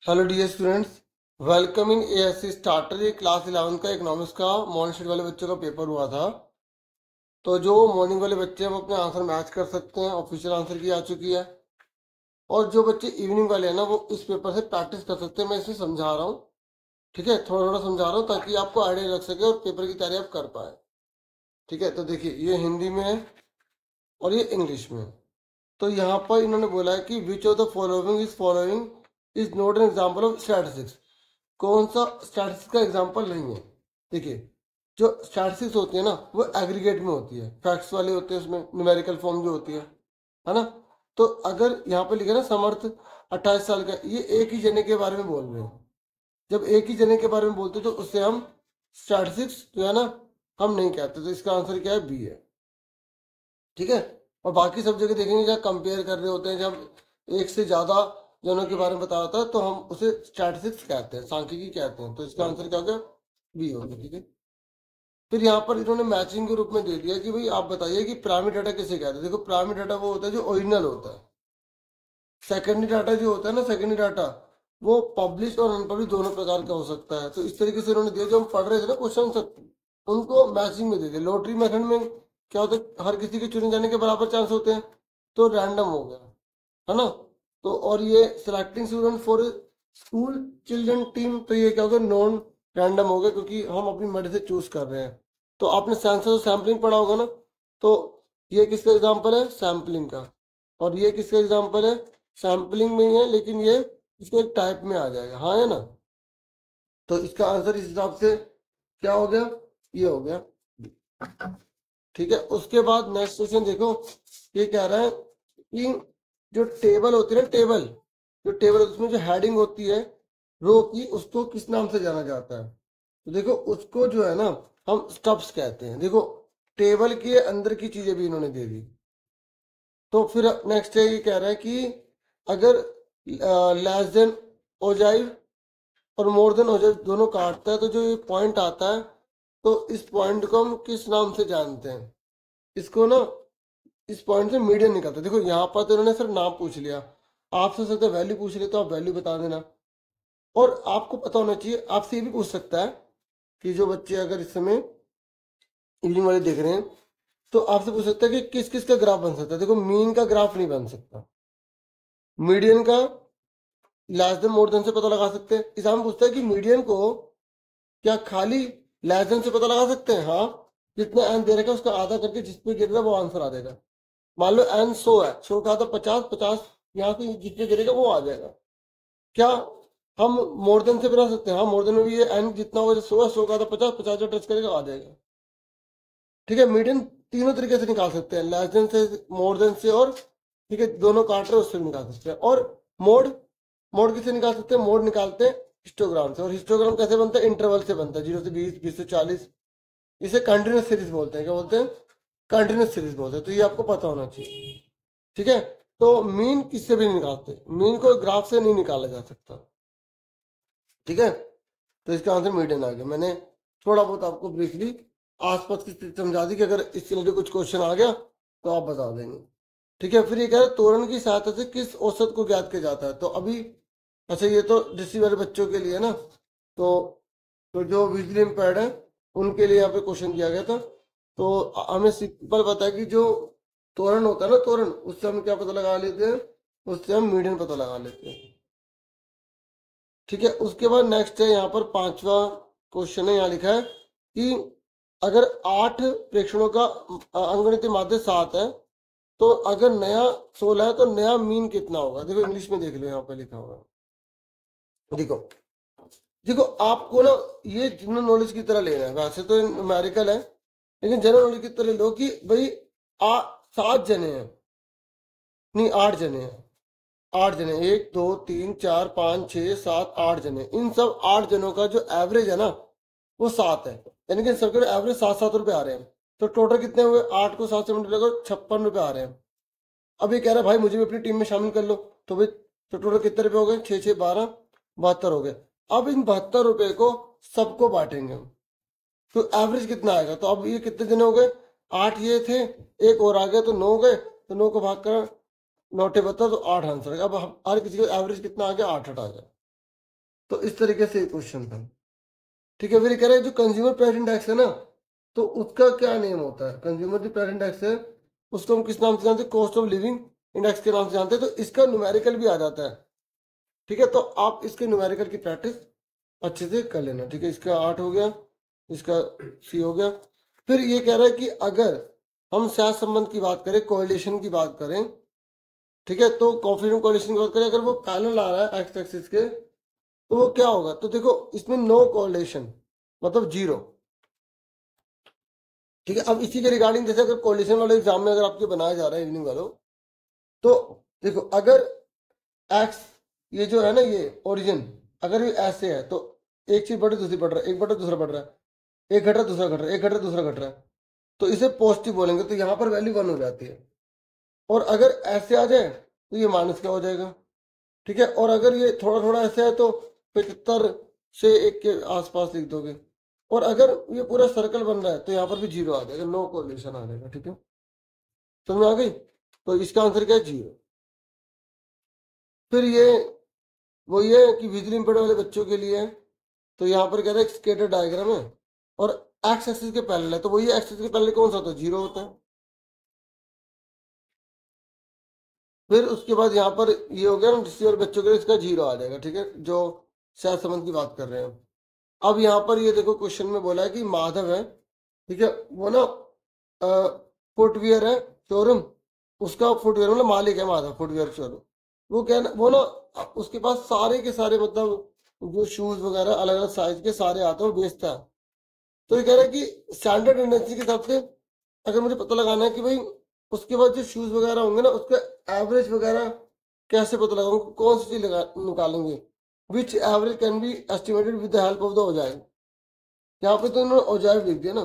Hello dear students, welcome in ASC starter. ये class 11 का economics का मॉर्निंग शिफ्ट वाले बच्चों का पेपर हुआ था। तो जो मॉर्निंग वाले बच्चे हैं वो अपने आंसर मैच कर सकते हैं, ऑफिशियल आंसर की आ चुकी है। और जो बच्चे इवनिंग वाले हैं ना वो इस पेपर से प्रैक्टिस कर सकते हैं। मैं इसमें समझा रहा हूँ, ठीक है, थोड़ा थोड़ा समझा रहा हूँ ताकि आपको आइडिया लग सके और पेपर की तैयारी आप कर पाए। ठीक है, तो देखिए ये हिंदी में है और ये इंग्लिश में है। तो यहाँ पर इन्होंने बोला है कि which of the following is not an example of statistics. कौन सा स्टैटिस्टिक्स का एग्जाम्पल नहीं है। देखिए, जो स्टैटिस्टिक्स होती है ना वो एग्रीगेट में होती है, फैक्ट्स वाले होते हैं, उसमें न्यूमेरिकल फॉर्म जो होती है ना। तो अगर यहाँ पे लिखे ना समर्थ 28 साल का, ये एक ही जने के बारे में बोल रहे हैं। जब एक ही जने के बारे में बोलते हैं तो उससे हम स्टैटिस्टिक्स जो है ना हम नहीं कहते। तो इसका आंसर क्या है, बी है। ठीक है। और बाकी सब जगह देखेंगे जहाँ कंपेयर कर रहे होते हैं, जब एक से ज्यादा जनों के बारे में बता होता है तो हम उसे स्टैटिस्टिक्स कहते हैं, सांख्यिकी कहते हैं। तो इसका आंसर क्या हो गया, बी हो गया। ठीक है। फिर यहाँ पर इन्होंने मैचिंग के रूप में दे दिया कि भाई आप बताइए कि प्राइमरी डाटा किसे कहते हैं। देखो, प्राइमरी डाटा वो होता है जो ओरिजिनल होता है। सेकेंडरी डाटा जो होता है ना, सेकेंडरी डाटा वो पब्लिश और अनपब्लिश दोनों प्रकार का हो सकता है। तो इस तरीके से उन्होंने दिया, जो हम पढ़ रहे थे ना क्वेश्चन, उनको मैचिंग में दे दिया। लॉटरी मेथड में क्या होता है, हर किसी के चुने जाने के बराबर चांस होते हैं, तो रैंडम हो गया, है ना। तो और ये selecting student for school children team, तो ये क्या होगा, नॉन रैंडम हो गया क्योंकि हम अपनी मर्जी से चूज कर रहे हैं। तो आपने सेंसस और सैम्पलिंग पढ़ा होगा ना, तो ये किसका एग्जाम्पल है, सैम्पलिंग का। और ये किसका एग्जाम्पल है, सैम्पलिंग में ही है लेकिन ये इसके एक टाइप में आ जाएगा, हाँ है ना। तो इसका आंसर इस हिसाब से क्या हो गया, ये हो गया। ठीक है। उसके बाद नेक्स्ट क्वेश्चन देखो, ये कह रहा है कि जो टेबल होती है ना, टेबल, जो टेबल उसमें जो हेडिंग होती है रो की, उसको किस नाम से जाना जाता है। तो देखो उसको जो है ना हम स्टब्स कहते हैं। देखो, टेबल के अंदर की चीजें भी इन्होंने दे दी। तो फिर नेक्स्ट है, ये कह रहा है कि अगर लेस देन ओजाइव और मोर देन ओजाइव दोनों काटता है तो जो ये पॉइंट आता है, तो इस पॉइंट को हम किस नाम से जानते हैं। इसको ना, इस पॉइंट से मीडियन निकलता है। देखो यहाँ पर तो इन्होंने सिर्फ नाम पूछ लिया, आपसे सकते वैल्यू पूछ ले तो आप वैल्यू बता देना। और आपको पता होना चाहिए, आपसे ये भी पूछ सकता है कि जो बच्चे अगर इस समय इवनिंग वाले देख रहे हैं तो आपसे पूछ सकता है कि किस किस का ग्राफ बन सकता है। देखो, मीन का ग्राफ नहीं बन सकता, मीडियन का, लेस देन मोर देन से पता लगा सकते हैं। एग्जाम पूछता है कि मीडियन को क्या खाली लेस देन से पता लगा सकते हैं। हाँ, जितना एन दे रखा है उसका आधा करके जिस पे गिर रहा है वो आंसर आ जाएगा। मान लो एन 100 है, 100 का आधा 50, 50 यहाँ से जितने गिरेगा वो आ जाएगा। क्या हम मोर देन से बना सकते हैं? हाँ, मोर देन में भी ये एन जितना होगा, 100 है, 100 का आधा 50, 50 जो टच करेगा आ जाएगा। ठीक है। मीडियन तीनों तरीके से निकाल सकते हैं, लेस देन से, मोर देन से, और ठीक है दोनों काट रहे उससे भी निकाल सकते हैं। और मोड, मोड किसे निकाल सकते हैं, मोड निकालते हैं हिस्टोग्राम से। और हिस्टोग्राम कैसे बनता है, इंटरवल से बनता है, 0 से 20, 20 से 40। इसे कंटिन्यूस सीरीज बोलते हैं। क्या बोलते हैं, कंटिन्यूस सीरीज बोलते हैं। तो ये आपको पता होना चाहिए। ठीक है। तो मीन किससे भी नहीं निकालते, मीन को ग्राफ से नहीं निकाला जा सकता। ठीक है। तो इसका आंसर मीडियन आ गया। मैंने थोड़ा बहुत आपको ब्रीफली आसपास की स्थिति समझा दी कि अगर इससे रिलेटेड कुछ क्वेश्चन आ गया तो आप बता देंगे। ठीक है। फिर ये कह रहे हैं तोरण की सहायता से किस औसत को ज्ञात किया जाता है। तो अभी, अच्छा ये तो डिस्ट्रिक्ट वाले बच्चों के लिए है ना, तो जो विजुअली इम्पेयर्ड है उनके लिए यहाँ पे क्वेश्चन किया गया था। तो हमें सिंपल पता है कि जो तोरण होता है ना, तोरण, उससे हम क्या पता लगा लेते हैं, उससे हम मीडियन पता लगा लेते हैं। ठीक है। उसके बाद नेक्स्ट है यहाँ पर पांचवा क्वेश्चन है, यहाँ लिखा है कि अगर 8 प्रेक्षणों का अंगगणित माध्य 7 है तो अगर नया 16 है तो नया मीन कितना होगा। देखो इंग्लिश में देख लो, यहाँ पर लिखा हुआ है। देखो, देखो आपको ना ये जनरल नॉलेज की तरह लेना है। वैसे तो न्यूमेरिकल है लेकिन जनरल नॉलेज की तरह लो कि भाई 7 जने हैं, नहीं 8 जने हैं, 8 जने, 1 2 3 4 5 6 7 8 जने। इन सब 8 जनों का जो एवरेज है ना वो 7 है, यानी कि सबके एवरेज 7-7 रुपए आ रहे हैं। तो टोटल कितने हुए, 8 को 7 से मल्टीप्लाई करो, 56 रुपए आ रहे हैं। अब ये कह रहा है भाई मुझे भी अपनी टीम में शामिल कर लो। तो भाई तो टोटल कितने रुपए हो गए, 6 6 12 72 हो गए। अब इन 72 रुपए को सबको बांटेंगे हम, तो एवरेज कितना आएगा। तो अब ये कितने जने हो गए, 8 ये थे, एक और आ गया तो 9 हो गए। तो 9 को भाग कर 9 बता तो 8 आंसर। अब हर किसी का एवरेज कितना आ गया, 8 8 आ गया। तो इस तरीके से क्वेश्चन था। ठीक है, फिर कह रहे हैं जो कंज्यूमर प्राइस इंडेक्स है ना, तो उसका क्या नेम होता है? कंज्यूमर जो प्राइस इंडेक्स है उसको हम किस नाम से जानते हैं? कॉस्ट ऑफ लिविंग इंडेक्स के नाम से जानते हैं। तो इसका न्यूमेरिकल भी आ जाता है। ठीक है, तो आप इसके न्यूमेरिकल की प्रैक्टिस अच्छे से कर लेना। ठीक है, इसका 8 हो गया, इसका सी हो गया। फिर ये कह रहा है कि अगर हम सहज संबंध की बात करें, कोरिलेशन की बात करें, ठीक है, तो कोएफिशिएंट कोरिलेशन की बात करें, अगर वो पैरेलल आ रहा है एक्स एक्सिस के, तो वो क्या होगा? तो देखो इसमें नो कोरिलेशन मतलब जीरो। ठीक है, अब इसी के रिगार्डिंग जैसे अगर कोरिलेशन वाले एग्जाम में अगर आपके बनाया जा रहा है इवनिंग वालों, तो देखो अगर एक्स ये जो है ना ये ओरिजिन अगर ये ऐसे है, तो एक चीज बढ़ दूसरी बढ़ रहा है, एक बढ़ दूसरा बढ़ रहा है, एक घट रहा दूसरा घट रहा है, एक घट रहा दूसरा घट रहा है, तो इसे पॉजिटिव बोलेंगे, तो यहाँ पर वैल्यू 1 हो जाती है। और अगर ऐसे आ जाए तो ये माइनस का हो जाएगा। ठीक है, और अगर ये थोड़ा थोड़ा ऐसे है तो 75 से 1 के आसपास लिख दोगे। और अगर ये पूरा सर्कल बन रहा है तो यहाँ पर भी जीरो आ जाएगा, नो कोरिलेशन आ जाएगा। ठीक है, समझ में आ गई? तो इसका आंसर क्या है? जीरो। फिर ये वो ये है कि विजुअली इम्पेयर्ड वाले बच्चों के लिए है, तो यहाँ पर कह रहे हैं स्केटर डायग्राम है और एक्स एक्सिस के पैरेलल है, तो वही एक्सिस के पैरेलल कौन सा होता है? जीरो होता है। फिर उसके बाद यहाँ पर ये हो गया ना रिसीवर बच्चों के लिए, इसका जीरो आ जाएगा। ठीक है, जो सहज संबंध की बात कर रहे हैं। अब यहाँ पर ये देखो क्वेश्चन में बोला है कि माधव है, ठीक है, वो ना फुटवियर है शोरूम, उसका फुटवियर मतलब मालिक है माधव फुटवियर शोरूम। वो क्या वो ना उसके पास सारे के सारे मतलब जो शूज वगैरह अलग अलग साइज के सारे आते हैं, वो बेचता है। तो ये कह रहा है कि स्टैंडर्ड टेंडेंसी के हिसाब से अगर मुझे पता लगाना है कि भाई उसके बाद जो शूज वगैरह होंगे ना उसका एवरेज वगैरह कैसे पता लगाऊंगा, कौन सी चीज निकालेंगे? Which average can be estimated with the help of the औजार। यहाँ पे तो इन्होंने औजार लिख दिया ना।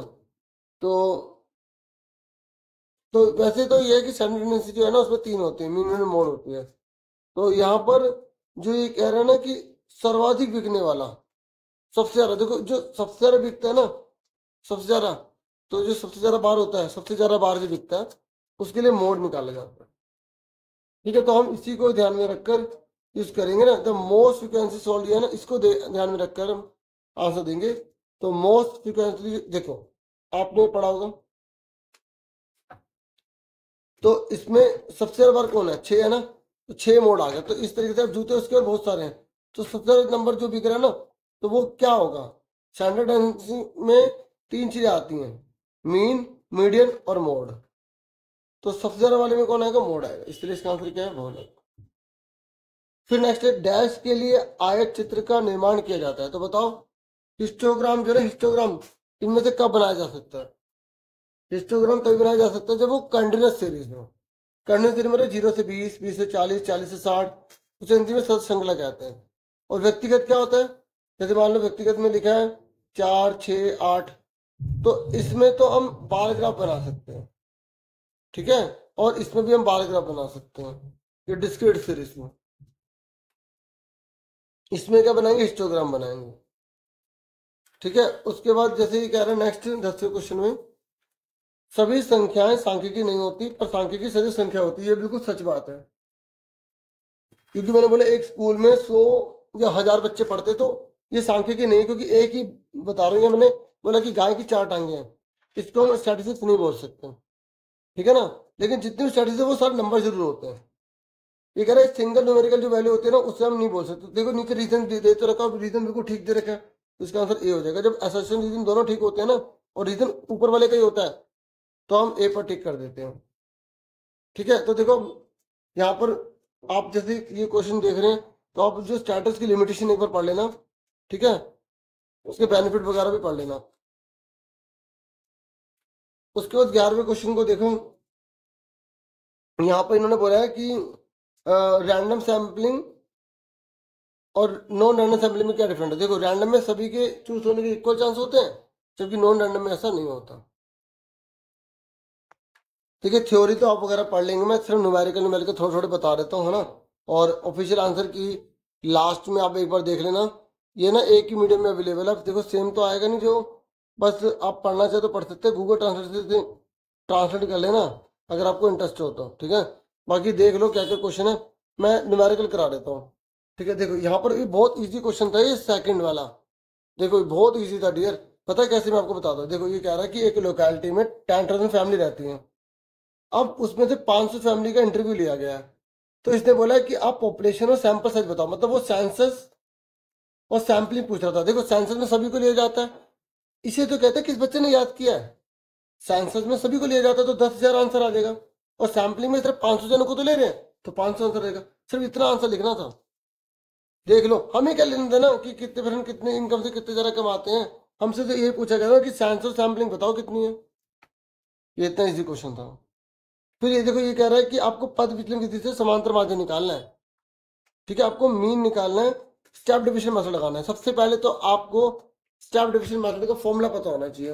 तो वैसे तो ये है कि स्टैंडर्ड टेंडेंसी जो है ना उसमें 3 होती है, मीन में मोड होती है। तो यहाँ पर जो ये कह रहे हैं ना कि सर्वाधिक बिकने वाला सबसे ज्यादा, देखो जो सबसे ज्यादा बिकता है ना, सबसे ज्यादा, तो जो सबसे ज्यादा बार होता है, सबसे ज्यादा बार जो बिकता है उसके लिए मोड निकाला जाता है। ठीक है, तो हम इसी को ध्यान में रखकर यूज करेंगे ना। द मोस्ट फ्रिक्वेंसी सोल्व है ना, इसको ध्यान में रखकर हम आंसर देंगे। तो मोस्ट फ्रिक्वेंसी देखो आपने पढ़ा होगा, तो इसमें सबसे ज्यादा बार कौन है? 6 है ना, तो 6 मोड आ गया। तो इस तरीके से अब जूते उसके और बहुत सारे हैं, तो सबसे ज्यादा नंबर जो बिक रहा है ना, तो वो क्या होगा? स्टैंडर्ड में 3 चीजें आती हैं, मीन, मीडियन और मोड। तो सबसे ज्यादा वाले में कौन आएगा? मोड आएगा, इसलिए इसका आंसर क्या है? मोड आएगा। फिर नेक्स्ट है डैश के लिए आयत चित्र का निर्माण किया जाता है। तो बताओ हिस्टोग्राम जो है, हिस्टोग्राम इनमें से कब बनाया जा सकता है? हिस्टोग्राम तभी बनाया जा सकता है जब वो कंटिन्यूस सीरीज हो। कंटिन्यूस सीरीज मतलब 0 से 20, 20 से 40, 40 से 60, उसे हिंदी में सद श्रृंखला कहते हैं। और व्यक्तिगत क्या होता है? जैसे मान लो व्यक्तिगत में लिखा है 4, 6, 8, तो इसमें तो हम बार ग्राफ बना सकते हैं। ठीक है, और इसमें भी हम बार ग्राफ बना सकते हैं, ये डिस्क्रीट सीरीज में। इसमें क्या बनाएंगे? हिस्टोग्राम बनाएंगे। ठीक है, उसके बाद जैसे ये कह रहे हैं नेक्स्ट 10वें क्वेश्चन में, सभी संख्याएं सांख्यिकी नहीं होती पर सांख्यिकी सभी संख्या होती है। ये बिल्कुल सच बात है, क्योंकि मैंने बोला एक स्कूल में 100 या 1000 बच्चे पढ़ते, तो ये सांख्यिकी नहीं है, क्योंकि एक ही बता रही है। मैंने बोला कि गाय की 4 टांगे हैं, इसको हम स्टैटिस्टिक्स नहीं बोल सकते। ठीक है ना, लेकिन जितने भी स्टैटिस्टिक्स है वो सारे नंबर जरूर होते हैं। ये कह रहा है सिंगल न्यूमेरिकल जो वैल्यू होती है ना उससे हम नहीं बोल सकते। देखो नीचे रीजन दे तो रखा, रीजन बिल्कुल ठीक दे रखा है, तो इसका आंसर ए हो जाएगा। जब असर्शन रीजन दोनों ठीक होते हैं ना और रीजन ऊपर वाले का ही होता है, तो हम ए पर टिक कर देते हैं। ठीक है, तो देखो यहाँ पर आप जैसे ये क्वेश्चन देख रहे हैं, तो आप जो स्टैटस की लिमिटेशन एक बार पढ़ लेना। ठीक है, उसके बेनिफिट वगैरह भी पढ़ लेना। उसके बाद 11वें क्वेश्चन को देखो, यहाँ पर इन्होंने बोला है कि रैंडम सैम्पलिंग और नॉन रैंडम सैम्पलिंग में क्या डिफरेंट है? देखो रैंडम में सभी के चूज होने के इक्वल चांस होते हैं, जबकि नॉन रैंडम में ऐसा नहीं होता। ठीक है, थ्योरी तो आप वगैरह पढ़ लेंगे, मैं सिर्फ न्यूमेरिकल न्यूमेरिकल थोड़े थोड़े बता देता हूँ, है ना। और ऑफिशियल आंसर की लास्ट में आप एक बार देख लेना, ये ना एक ही मीडियम में अवेलेबल है। देखो सेम तो आएगा नहीं, जो बस आप पढ़ना चाहे तो पढ़ सकते हैं, गूगल ट्रांसलेट से ट्रांसलेट कर लेना अगर आपको इंटरेस्ट हो तो। ठीक है, बाकी देख लो क्या क्या क्वेश्चन है, मैं न्यूमेरिकल करा देता हूँ। ठीक है, देखो यहाँ पर भी बहुत इजी क्वेश्चन था ये सेकंड वाला। देखो ये बहुत इजी था डियर। पता है कैसे, मैं आपको बताता हूँ। देखो ये कह रहा है कि एक लोकेलिटी में 10,000 फैमिली रहती है। अब उसमें से 500 फैमिली का इंटरव्यू लिया गया है। तो इसने बोला है कि आप पॉपुलेशन और सैंपल साइज बताओ। मतलब वो सेंसस और सैंपलिंग पूछ रहा था। देखो सेंसस में सभी को लिया जाता है, इसे तो कहते हैं किस बच्चे ने याद किया है। सेंसस में सभी को लिया जाता है तो 10,000 आंसर आ जाएगा, और सैंपलिंग में सिर्फ 500 जनों को तो ले रहे हैं तो 500 आंसर रहेगा। सिर्फ इतना आंसर लिखना था। देख लो, हमें क्या लेना देना कि कितने परसेंट कितने इनकम से कितने जरा कमाते हैं। हमसे तो ये पूछा गया था कि सेंसर सैंपलिंग बताओ कितनी है। ये इतना इजी क्वेश्चन था। फिर ये देखो, ये कह रहा है कि आपको पद विचलन की स्थिति से समांतर माध्य निकालना है। ठीक है, आपको मीन निकालना है, स्टेप डिविजन मेथड लगाना है। सबसे पहले तो आपको स्टेप डिविजन मेथड का फॉर्मूला पता होना चाहिए।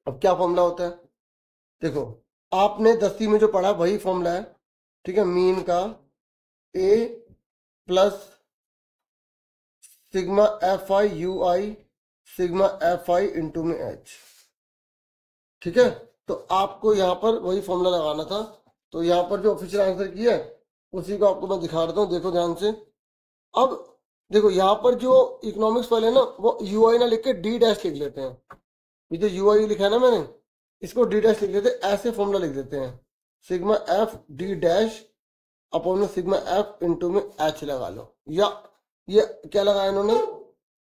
अब क्या फॉर्मूला होता है, देखो आपने 10वीं में जो पढ़ा वही फॉर्मूला है। ठीक है, मीन का a plus sigma f i u i sigma f i into में एच। ठीक है, तो आपको यहाँ पर वही फॉर्मूला लगाना था। तो यहाँ पर जो ऑफिशियल आंसर किया है उसी को आपको मैं दिखा देता हूँ, देखो ध्यान से। अब देखो यहाँ पर जो इकोनॉमिक्स वाले ना वो यू आई ना लिख के डी डैश लिख लेते हैं। ये जो यू आई लिखा है ना मैंने, इसको डी डैश लिख लेते हैं। ऐसे फॉर्मूला लिख देते हैं, sigma F D dash upon में सिग्मा एफ इंटू में एच लगा लो। या ये क्या लगाया इन्होंने,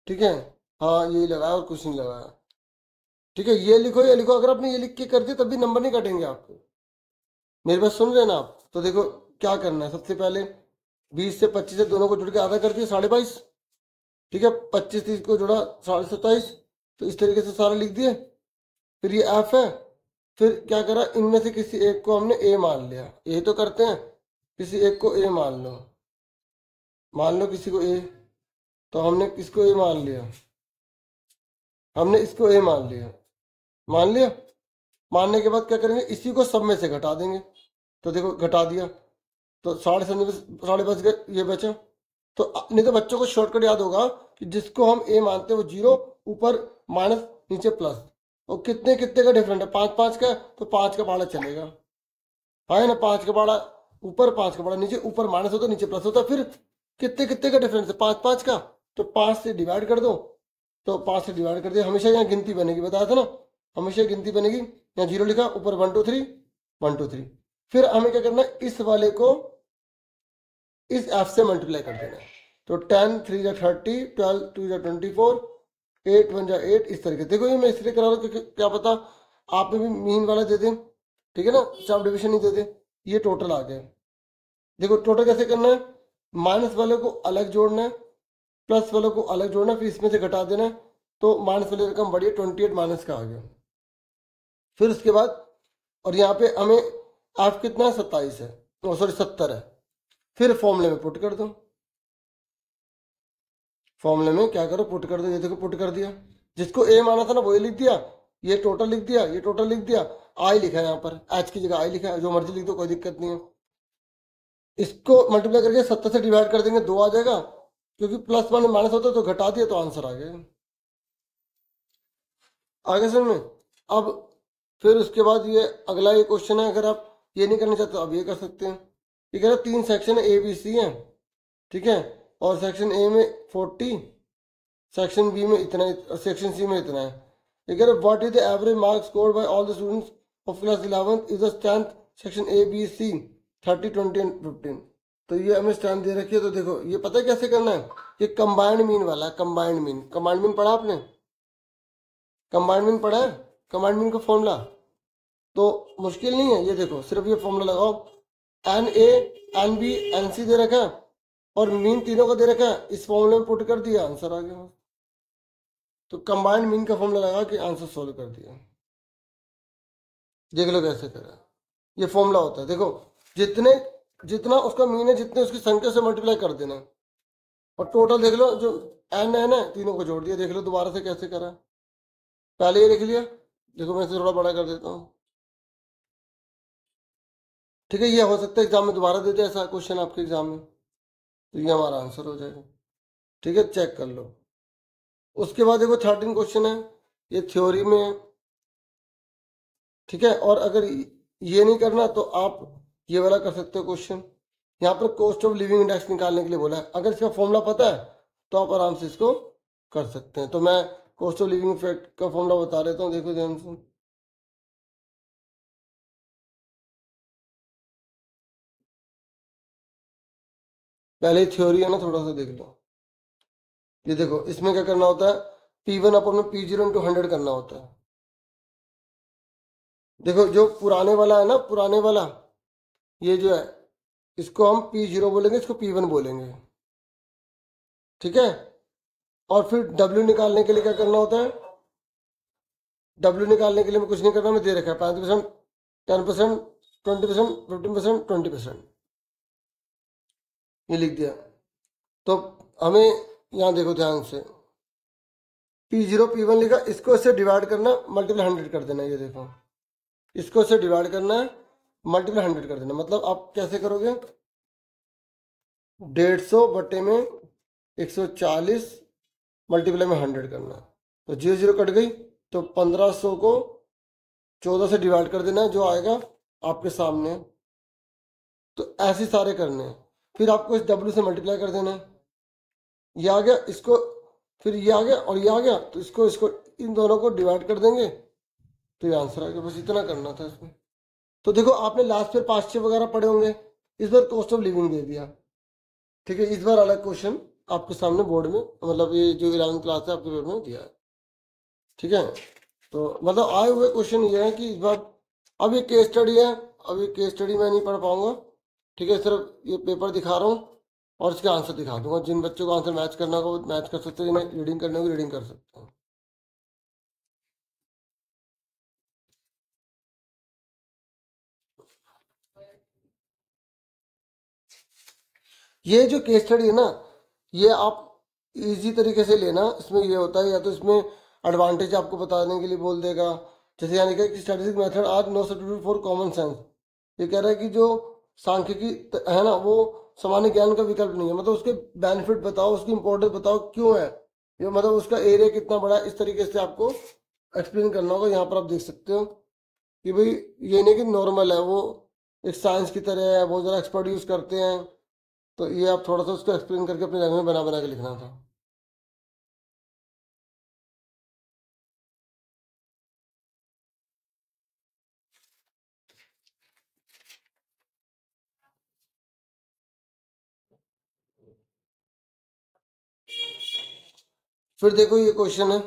ठीक है, हाँ यही लगाया और कुछ नहीं लगाया। ठीक है, ये लिखो ये लिखो। अगर आपने ये लिख के कर दिया तब भी नंबर नहीं कटेंगे आपके। मेरी बात सुन रहे ना आप। तो देखो क्या करना है, सबसे पहले 20 से 25 से दोनों को जुड़ के आधा कर दिया 22.5। ठीक है, 25 को जोड़ा 27.5। तो इस तरीके से सारा लिख दिए। फिर ये एफ है। फिर क्या करा, इनमें से किसी एक को हमने ए मान लिया। यही तो करते हैं, किसी एक को ए मान लो। मान लो किसी को ए, तो हमने किसको ए मान लिया, हमने इसको ए मान लिया। मान लिया, मानने के बाद क्या करेंगे, इसी को सब में से घटा देंगे। तो देखो घटा दिया तो 7.5 गए, ये बचा। तो नहीं तो बच्चों को शॉर्टकट याद होगा कि जिसको हम ए मानते हैं वो 0, ऊपर माइनस नीचे प्लस। और कितने कितने का डिफरेंट है, 5 का, तो 5 का पहाड़ा चलेगा। हाँ है ना, 5 का पहाड़ा ऊपर, 5 का पहाड़ा नीचे। ऊपर माइनस होता है नीचे प्लस होता है। फिर कितने कितने का डिफरेंस है, 5 का, तो 5 से डिवाइड कर दो। तो 5 से डिवाइड कर दिया, हमेशा यहाँ गिनती बनेगी, बताया था ना, हमेशा गिनती बनेगी। यहाँ 0 लिखा, ऊपर 1 2 3 1 2 3। फिर हमें क्या करना है, इस वाले को इस एफ से मल्टीप्लाई कर देना है। तो 10 3 जा 30, 12 2 जा 24, 8 1 जा 8। इस तरीके, देखो ये मैं इसलिए करा रहा हूँ क्योंकि क्या पता आप में भी मीन वाला दे दें। ठीक है ना, सब डिविजन नहीं दे दे। ये टोटल आ गया। देखो टोटल कैसे करना है, माइनस वाले को अलग जोड़ना है, प्लस वाले को अलग जोड़ना है, फिर इसमें से घटा देना है। तो माइनस वाले रकम बढ़ी है, 28 माइनस का आ गया। फिर उसके बाद, और यहाँ पे हमें एफ कितना है, 27 है, सॉरी 70 है। फिर फॉर्मूले में पुट कर दो। फॉर्मूले में क्या करो, पुट कर दो। ये देखो पुट कर दिया, जिसको ए माना था ना वही लिख दिया। ये टोटल लिख दिया, ये टोटल लिख दिया। आई लिखा है यहाँ पर, एच की जगह आई लिखा है। जो मर्जी लिख दो, कोई दिक्कत नहीं है। इसको मल्टीप्लाई करके 70 से डिवाइड कर देंगे, 2 आ जाएगा। क्योंकि प्लस वन माइनस होता है तो घटा दिया तो आंसर आ गया। आगे समझ में। अब फिर उसके बाद ये अगला ये क्वेश्चन है, अगर आप ये नहीं करना चाहते तो अब ये कर सकते हैं। ये कह रहा है 3 सेक्शन ए बी सी है। ठीक है, और सेक्शन ए में 40, सेक्शन बी में इतना, सेक्शन सी में इतना है। ये कह रहा है what is the average mark scored by all the students of class 11th is the strength section A B C 30 20 and 15। तो ये हमें स्ट्रेंथ दे रखी है। तो देखो ये पता है कैसे करना है, ये कंबाइंड मीन वाला है। कंबाइंड मीन, कंबाइंड मीन पढ़ा आपने, कंबाइंड मीन पढ़ा है, कंबाइंड मीन का फॉर्मूला तो मुश्किल नहीं है। ये देखो सिर्फ ये फॉर्मूला लगाओ, n a n b n c दे रखा है और मीन तीनों को दे रखा है। इस फॉर्मूले में पुट कर दिया, आंसर आ गया। तो कंबाइंड मीन का फॉर्मूला लगा के आंसर सोल्व कर दिया। देख लो कैसे करा, ये फॉर्मूला होता है। देखो जितने जितना उसका मीन है, जितने उसकी संख्या से मल्टीप्लाई कर देना। और टोटल देख लो, जो एन है ना, तीनों को जोड़ दिया। देख लो दोबारा से कैसे करा, पहले ये लिख लिया। देखो मैं इसे थोड़ा बड़ा कर देता हूँ। ठीक है, ये हो सकता है एग्जाम में दोबारा दे दे ऐसा क्वेश्चन आपके एग्जाम में, तो ये हमारा आंसर हो जाएगा। ठीक है, चेक कर लो। उसके बाद देखो 13 क्वेश्चन है, ये थ्योरी में है। ठीक है, और अगर ये नहीं करना तो आप ये वाला कर सकते हो क्वेश्चन। यहाँ पर कॉस्ट ऑफ लिविंग इंडेक्स निकालने के लिए बोला है। अगर इसका फॉर्मूला पता है तो आप आराम से इसको कर सकते हैं। तो मैं कॉस्ट ऑफ लिविंग इफेक्ट का फॉर्मूला बता देता हूँ, देखो ध्यान से। पहले थ्योरी है ना, थोड़ा सा देख लो। ये देखो, इसमें क्या करना होता है, P1 अपन में P0 इंटू 100 करना होता है। देखो जो पुराने वाला है ना, पुराने वाला ये जो है, इसको हम P0 बोलेंगे, इसको P1 बोलेंगे, ठीक है। और फिर W निकालने के लिए क्या करना होता है, W निकालने के लिए मैं कुछ नहीं करना, मैं दे रखा है 5%, 10%, 20%, 15%, 20%, ये लिख दिया। तो हमें यहाँ देखो ध्यान से, P0 P1 लिखा, इसको इससे डिवाइड करना, मल्टीपल 100 कर देना। ये देखो, इसको इससे डिवाइड करना है, मल्टीपल 100 कर देना। मतलब आप कैसे करोगे, 150 बटे में 140 मल्टीप्लाई में 100 करना है। तो 0 0 कट गई, तो 1500 को 14 से डिवाइड कर देना है, जो आएगा आपके सामने। तो ऐसे सारे करने हैं। फिर आपको इस W से मल्टीप्लाई कर देना है, ये आ गया, इसको फिर ये आ गया और ये आ गया, तो इसको इसको इन दोनों को डिवाइड कर देंगे, तो ये आंसर आ गया। बस इतना करना था इसमें। तो देखो आपने लास्ट ईयर पास्ट ईयर वगैरह पढ़े होंगे, इस बार कॉस्ट ऑफ लिविंग दे दिया, ठीक है। इस बार अलग क्वेश्चन आपके सामने बोर्ड में, मतलब ये जो 11वीं क्लास है आपके बोर्ड में दिया है, ठीक है। तो मतलब आए हुए क्वेश्चन ये है कि इस बार, अब ये केस स्टडी है, अब ये केस स्टडी मैं नहीं पढ़ पाऊंगा, ठीक है। सिर्फ ये पेपर दिखा रहा हूँ और इसके आंसर दिखा दूंगा। जिन बच्चों को आंसर मैच करना होगा वो मैच कर सकते हैं, जिन्हें रीडिंग करनी होगी रीडिंग कर सकते हैं। ये जो केस स्टडी है ना, ये आप इजी तरीके से लेना। इसमें ये होता है, या तो इसमें एडवांटेज आपको बताने के लिए बोल देगा, जैसे यानी कि statistic method are no substitute for common sense. ये कह रहा है कि जो सांख्यिकी है ना, वो सामान्य ज्ञान का विकल्प नहीं है। मतलब उसके बेनिफिट बताओ, उसकी इंपॉर्टेंस बताओ, क्यों है ये, मतलब उसका एरिया कितना बड़ा है, इस तरीके से आपको एक्सप्लेन करना होगा। यहाँ पर आप देख सकते हो कि भाई ये नहीं कि नॉर्मल है, वो एक साइंस की तरह है, बहुत ज़्यादा एक्सपर्ट यूज़ करते हैं। तो ये आप थोड़ा सा उसको एक्सप्लेन करके अपने लैंग्वेज में बना बना के लिखना था। फिर देखो ये क्वेश्चन है,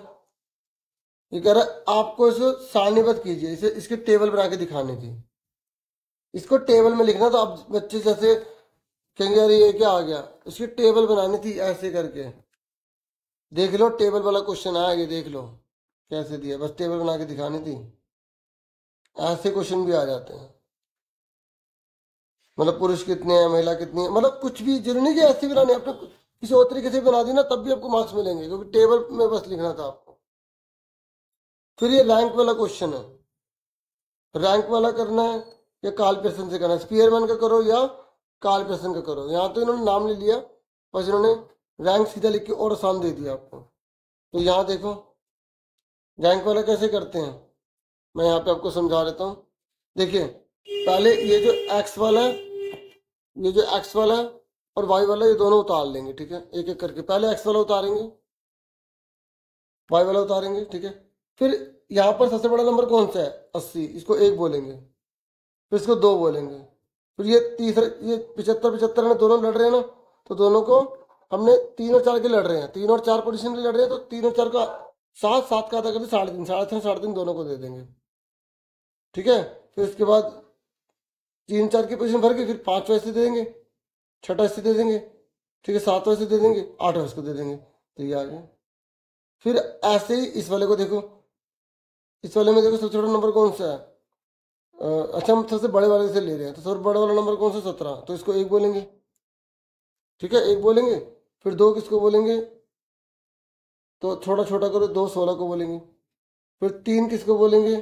ये कह रहा है आपको इसको सारणीबद्ध कीजिए, इसे इसकी टेबल बना के दिखानी थी। इसको टेबल में लिखना, तो आप बच्चे जैसे कहेंगे अरे ये क्या आ गया, इसकी टेबल बनानी थी ऐसे करके। देख लो टेबल वाला क्वेश्चन आया, ये देख लो कैसे दिया, बस टेबल बना के दिखानी थी। ऐसे क्वेश्चन भी आ जाते हैं, मतलब पुरुष कितने हैं, महिला कितनी है, मतलब कुछ भी जरूरी नहीं कि ऐसे बनाने, अपने किसी और तरीके से बना दी ना तब भी आपको मार्क्स मिलेंगे, क्योंकि टेबल में बस लिखना था आपको। फिर ये रैंक वाला क्वेश्चन है, रैंक वाला करना है या काल प्रश्न से करना है, स्पीयरमैन का करो या काल प्रश्न का करो। यहाँ तो इन्होंने नाम ले लिया, बस इन्होंने रैंक सीधा लिख के और आसान दे दिया आपको। तो यहाँ देखो रैंक वाला कैसे करते हैं, मैं यहाँ पे आपको समझा देता हूँ। देखिए पहले ये जो एक्स वाला है, ये जो एक्स वाला है और वाई वाला, ये दोनों उतार लेंगे, ठीक है। एक एक करके पहले एक्स वाला उतारेंगे, वाई वाला उतारेंगे, ठीक है। फिर यहाँ पर सबसे बड़ा नंबर कौन सा है, 80, इसको एक बोलेंगे, फिर इसको दो बोलेंगे। फिर ये तीसरा, ये 75 75 में दोनों लड़ रहे हैं ना, तो दोनों को हमने 3 और 4 के लड़ रहे हैं, 3 और 4 पोजीशन के लड़ रहे हैं, तो 3 और 4 का 7, 7 का आधा करके 3.5, 3.5, 3.5 दोनों को दे देंगे, ठीक है। फिर उसके बाद 3 4 की पोजीशन भर के फिर 5 वैसे दे देंगे, छठा ऐसे दे देंगे, ठीक है, 7 वैसे दे देंगे, 8 वैसे दे देंगे, तो ये आ गया। फिर ऐसे ही इस वाले को देखो, इस वाले में देखो सबसे छोटा नंबर कौन सा है, अच्छा हम सबसे बड़े वाले से ले रहे हैं, तो सबसे बड़ा वाला नंबर कौन सा, 17, तो इसको एक बोलेंगे, ठीक है, एक बोलेंगे। फिर दो किसको बोलेंगे, तो छोटा छोटा करो, दो 16 को बोलेंगे। फिर तीन किसको बोलेंगे,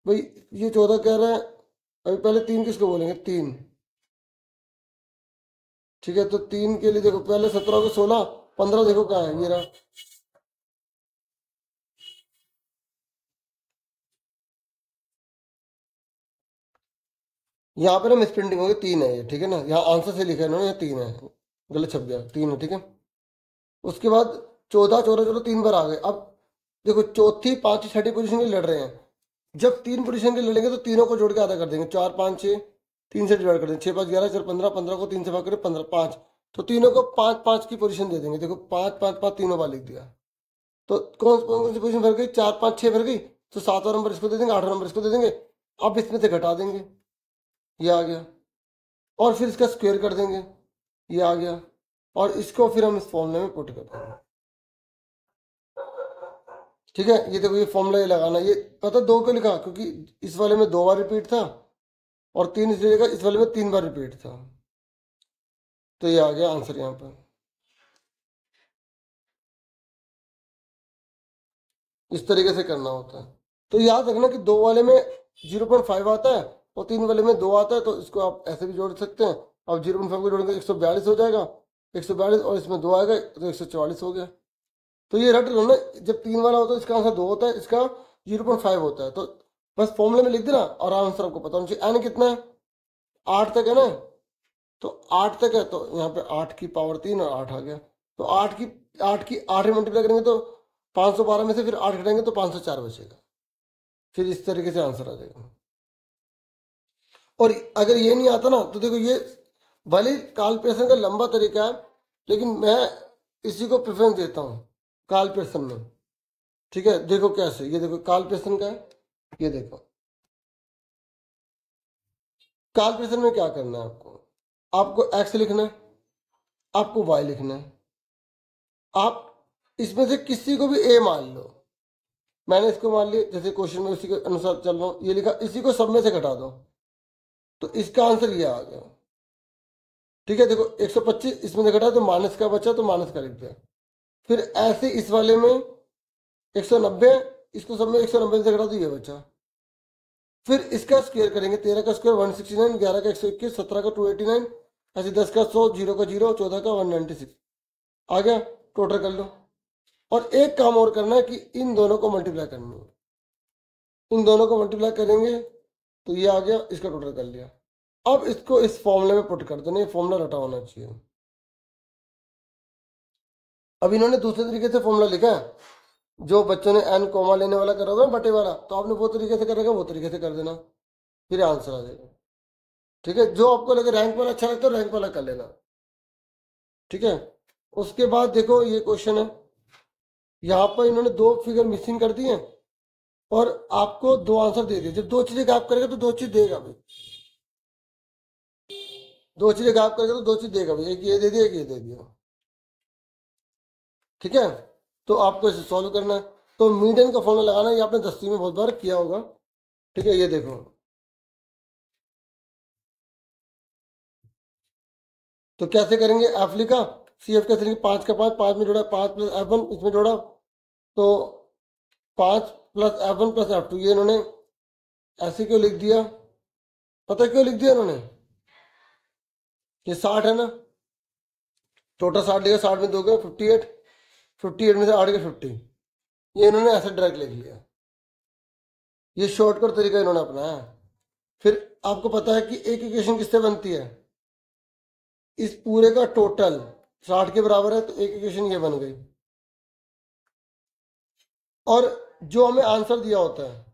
भाई ये 14 कह रहा है, अभी पहले तीन किसको बोलेंगे, तीन, ठीक है। तो तीन के लिए देखो पहले 17 को 16, 15 देखो कहाँ है, ये रहा। यहाँ पे ना मिस प्रिंटिंग होगी, 3 है ये, ठीक है ना, यहाँ आंसर से लिखा है इन्होंने, 3 है, गलत छप गया, 3 है, ठीक है। उसके बाद 14 14, चलो 3 बार आ गए। अब देखो चौथी पांचवी छठी पोजीशन के लिए लड़ रहे हैं, जब 3 पोजीशन के लिए लड़ेंगे तो तीनों को जोड़ के आधा कर देंगे, 4 5 6, 3 से डिवाइड कर देंगे, 6 5 11, चल 15, 15 को 3 से भाग करें 15 5, तो तीनों को 5 5 की पोजीशन दे देंगे। देखो 5 5 5 तीनों बार लिख दिया, तो कौन कौन सी पोजीशन भर गई, 4 5 6 भर गई, तो 7वां नंबर इसको दे देंगे, 8वां नंबर इसको दे देंगे। अब इसमें से घटा देंगे, ये आ गया, और फिर इसका स्क्वायर कर देंगे, ये आ गया, और इसको फिर हम इस फॉर्मूले में पुट कर देंगे, ठीक है। ये देखो ये फॉर्मूला ये लगाना, ये पता 2 क्यों लिखा, क्योंकि इस वाले में 2 बार रिपीट था, और 3 इस जगह, इस वाले में 3 बार रिपीट था, तो ये आ गया आंसर यहाँ पर। इस तरीके से करना होता है। तो याद रखना कि 2 वाले में 0.5 आता है और 3 वाले में 2 आता है, तो इसको आप ऐसे भी जोड़ सकते हैं। अब 0.5 को जोड़ेंगे 142 हो जाएगा, 142, और इसमें 2 आएगा तो 144 हो गया। तो ये रट लो ना, जब 3 वाला होता है इसका आंसर 2 होता है, इसका 0.5 होता है, तो बस फॉर्मूले में लिख देना और आंसर आपको पता होना चाहिए। एन कितना है, 8 तक है ना, तो 8 तक है, तो यहाँ पे 8 की पावर 3 और 8 आ गया, तो 8 मल्टीप्लाई करेंगे तो 512 में से फिर 8 घटाएंगे तो 504 बचेगा, फिर इस तरीके से आंसर आ जाएगा। और अगर ये नहीं आता ना, तो देखो ये भले कैलकुलेशन का लंबा तरीका है, लेकिन मैं इसी को प्रेफरेंस देता हूँ कैलकुलेशन में, ठीक है। देखो कैसे, ये देखो कैलकुलेशन का है, ये देखो कैलकुलेशन में क्या करना है आपको, आपको एक्स लिखना है, आपको वाई लिखना है, आप इसमें से किसी को भी ए मान लो, मैंने इसको मान लिया, जैसे क्वेश्चन में उसी के अनुसार चल रहा हूँ, ये लिखा, इसी को सब में से घटा दो, तो इसका आंसर ये आ गया, ठीक है। देखो 125 इसमें से घटा तो माइनस का बचा, तो माइनस का लिख दिया। फिर ऐसे इस वाले में 190, इसको सब में 190 से घटा तो ये बचा। फिर इसका स्क्वायर करेंगे, 13 का स्क्वायर 169, 11 का 121, 17 का 289, ऐसे 10 का 100, 0 का 0, 14 का 196 आ गया, टोटल कर लो। और एक काम और करना है कि इन दोनों को मल्टीप्लाई करनी है, इन दोनों को मल्टीप्लाई करेंगे तो ये आ गया, इसका टोटल कर लिया। अब इसको इस फॉर्मूले में पुट कर देना, ये फॉर्मूला रटा होना चाहिए। अब इन्होंने दूसरे तरीके से फॉर्मूला लिखा है, जो बच्चों ने एन कॉमा लेने वाला करा होगा बटे वाला, तो आपने वो तरीके से करेगा, वो तरीके से कर देना, फिर आंसर आ जाएगा, ठीक है। जो आपको लगे रैंक वाला अच्छा लगता है रैंक वाला कर लेना, ठीक है। उसके बाद देखो ये क्वेश्चन है, यहाँ पर इन्होंने 2 फिगर मिसिंग कर दिए और आपको 2 आंसर दे दिए। जब 2 चीजें गायब करेगा तो 2 चीज देगा भाई, 2 चीजें गायब करेगा तो 2 चीज देगा भाई, एक ये दे दिया, एक ये दे दिया, ठीक है। तो आपको इसे सॉल्व करना है, तो मीडियन का फॉर्मूला लगाना है, ये आपने 10वीं में बहुत बार किया होगा, ठीक है। ये देखो, तो कैसे करेंगे, एफ लिखा, सी एफ कैसे लिखेंगे, 5 का 5, 5 में जोड़ा, 5 प्लस एफ वन इसमें जोड़ा, तो 5 plus F one plus F two, ये इन्होंने ऐसे क्यों लिख दिया, पता क्यों लिख दिया इन्होंने, ये 60 है ना, टोटल 60 लिखा, 60 में 2 गए 58, 58 में से 8 गए 50, ये इन्होंने ऐसे डायरेक्ट लिख लिया, ये शॉर्टकट तरीका इन्होंने अपनाया है। फिर आपको पता है कि एक इक्वेशन किससे बनती है, इस पूरे का टोटल 60 के बराबर है, तो एक इक्वेशन ये बन गई। और जो हमें आंसर दिया होता है,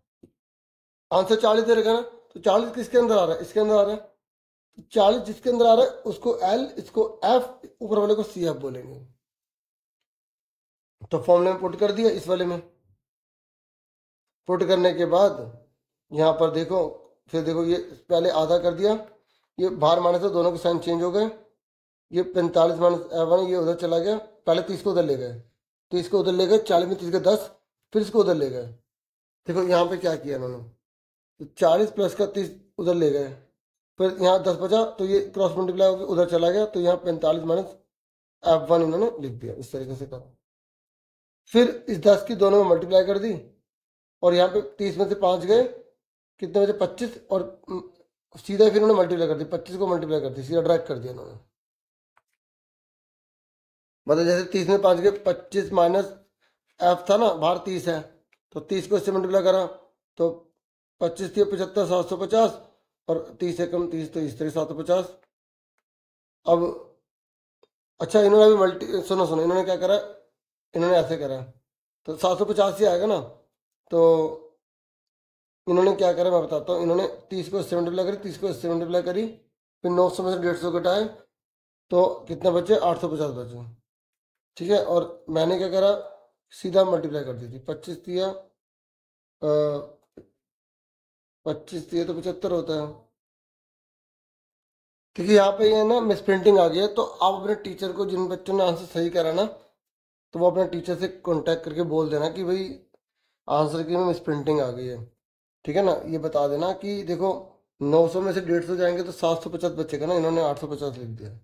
आंसर 40 दे रखा ना, तो 40 किसके अंदर आ रहा है, इसके अंदर आ रहा है, तो 40 जिसके अंदर आ रहा है उसको एल, इसको एफ, ऊपर वाले को सी एफ बोलेंगे। तो फॉर्मूले में पुट कर दिया, इस वाले में पुट करने के बाद यहाँ पर देखो, फिर देखो ये पहले आधा कर दिया, ये बाहर माइनस से दोनों के साइन चेंज हो गए, ये 45 माइनस वन, ये उधर चला गया, पहले 30 को उधर ले गए, 30 को उधर ले गए, 40 में 30 के 10, फिर इसको उधर ले गए। देखो यहाँ पे क्या किया इन्होंने, तो 40 प्लस का 30 उधर ले गए, फिर यहाँ 10 बचा, तो ये क्रॉस मल्टीप्लाई होकर उधर चला गया, तो यहाँ 45 माइनस एफ वन इन्होंने लिख दिया, इस तरीके से करा। फिर इस 10 की दोनों में मल्टीप्लाई कर दी, और यहाँ पे 30 में से 5 गए, कितने बचे 25, और सीधा फिर उन्होंने मल्टीप्लाई कर दी, 25 को मल्टीप्लाई कर दी, सीधा डायरेक्ट कर दिया उन्होंने। मतलब जैसे 30 में 5 गए, 25 माइनस एफ था ना, बाहर 30 है, तो 30 को इससे मल्टीप्लाई करा, तो 25 3 75, 750, और 30 से कम 30 तो इस तरह 750। अब अच्छा इन्होंने अभी सुनो सुनो, इन्होंने क्या करा, इन्होंने ऐसे करा तो 750 ही आएगा ना। तो इन्होंने क्या करा मैं बताता हूँ। इन्होंने 30 को 80 मल्टीप्लाई करी, 30 को 80 मल्टीप्लाई करी, फिर 900 में से 150 घटाए तो कितने बचे, 850 बचे। ठीक है, और मैंने क्या करा, सीधा मल्टीप्लाई कर दी थी। 25 दिया 25 दिया तो 75 होता है। ठीक है, यहाँ पे ये ना मिस प्रिंटिंग आ गई है, तो आप अपने टीचर को, जिन बच्चों ने आंसर सही करा ना, तो वो अपने टीचर से कांटेक्ट करके बोल देना कि भाई आंसर की में मिस प्रिंटिंग आ गई है। ठीक है ना, ये बता देना कि देखो 900 में से 150 जाएंगे तो 750 बचेगा ना, इन्होंने 850 लिख दिया।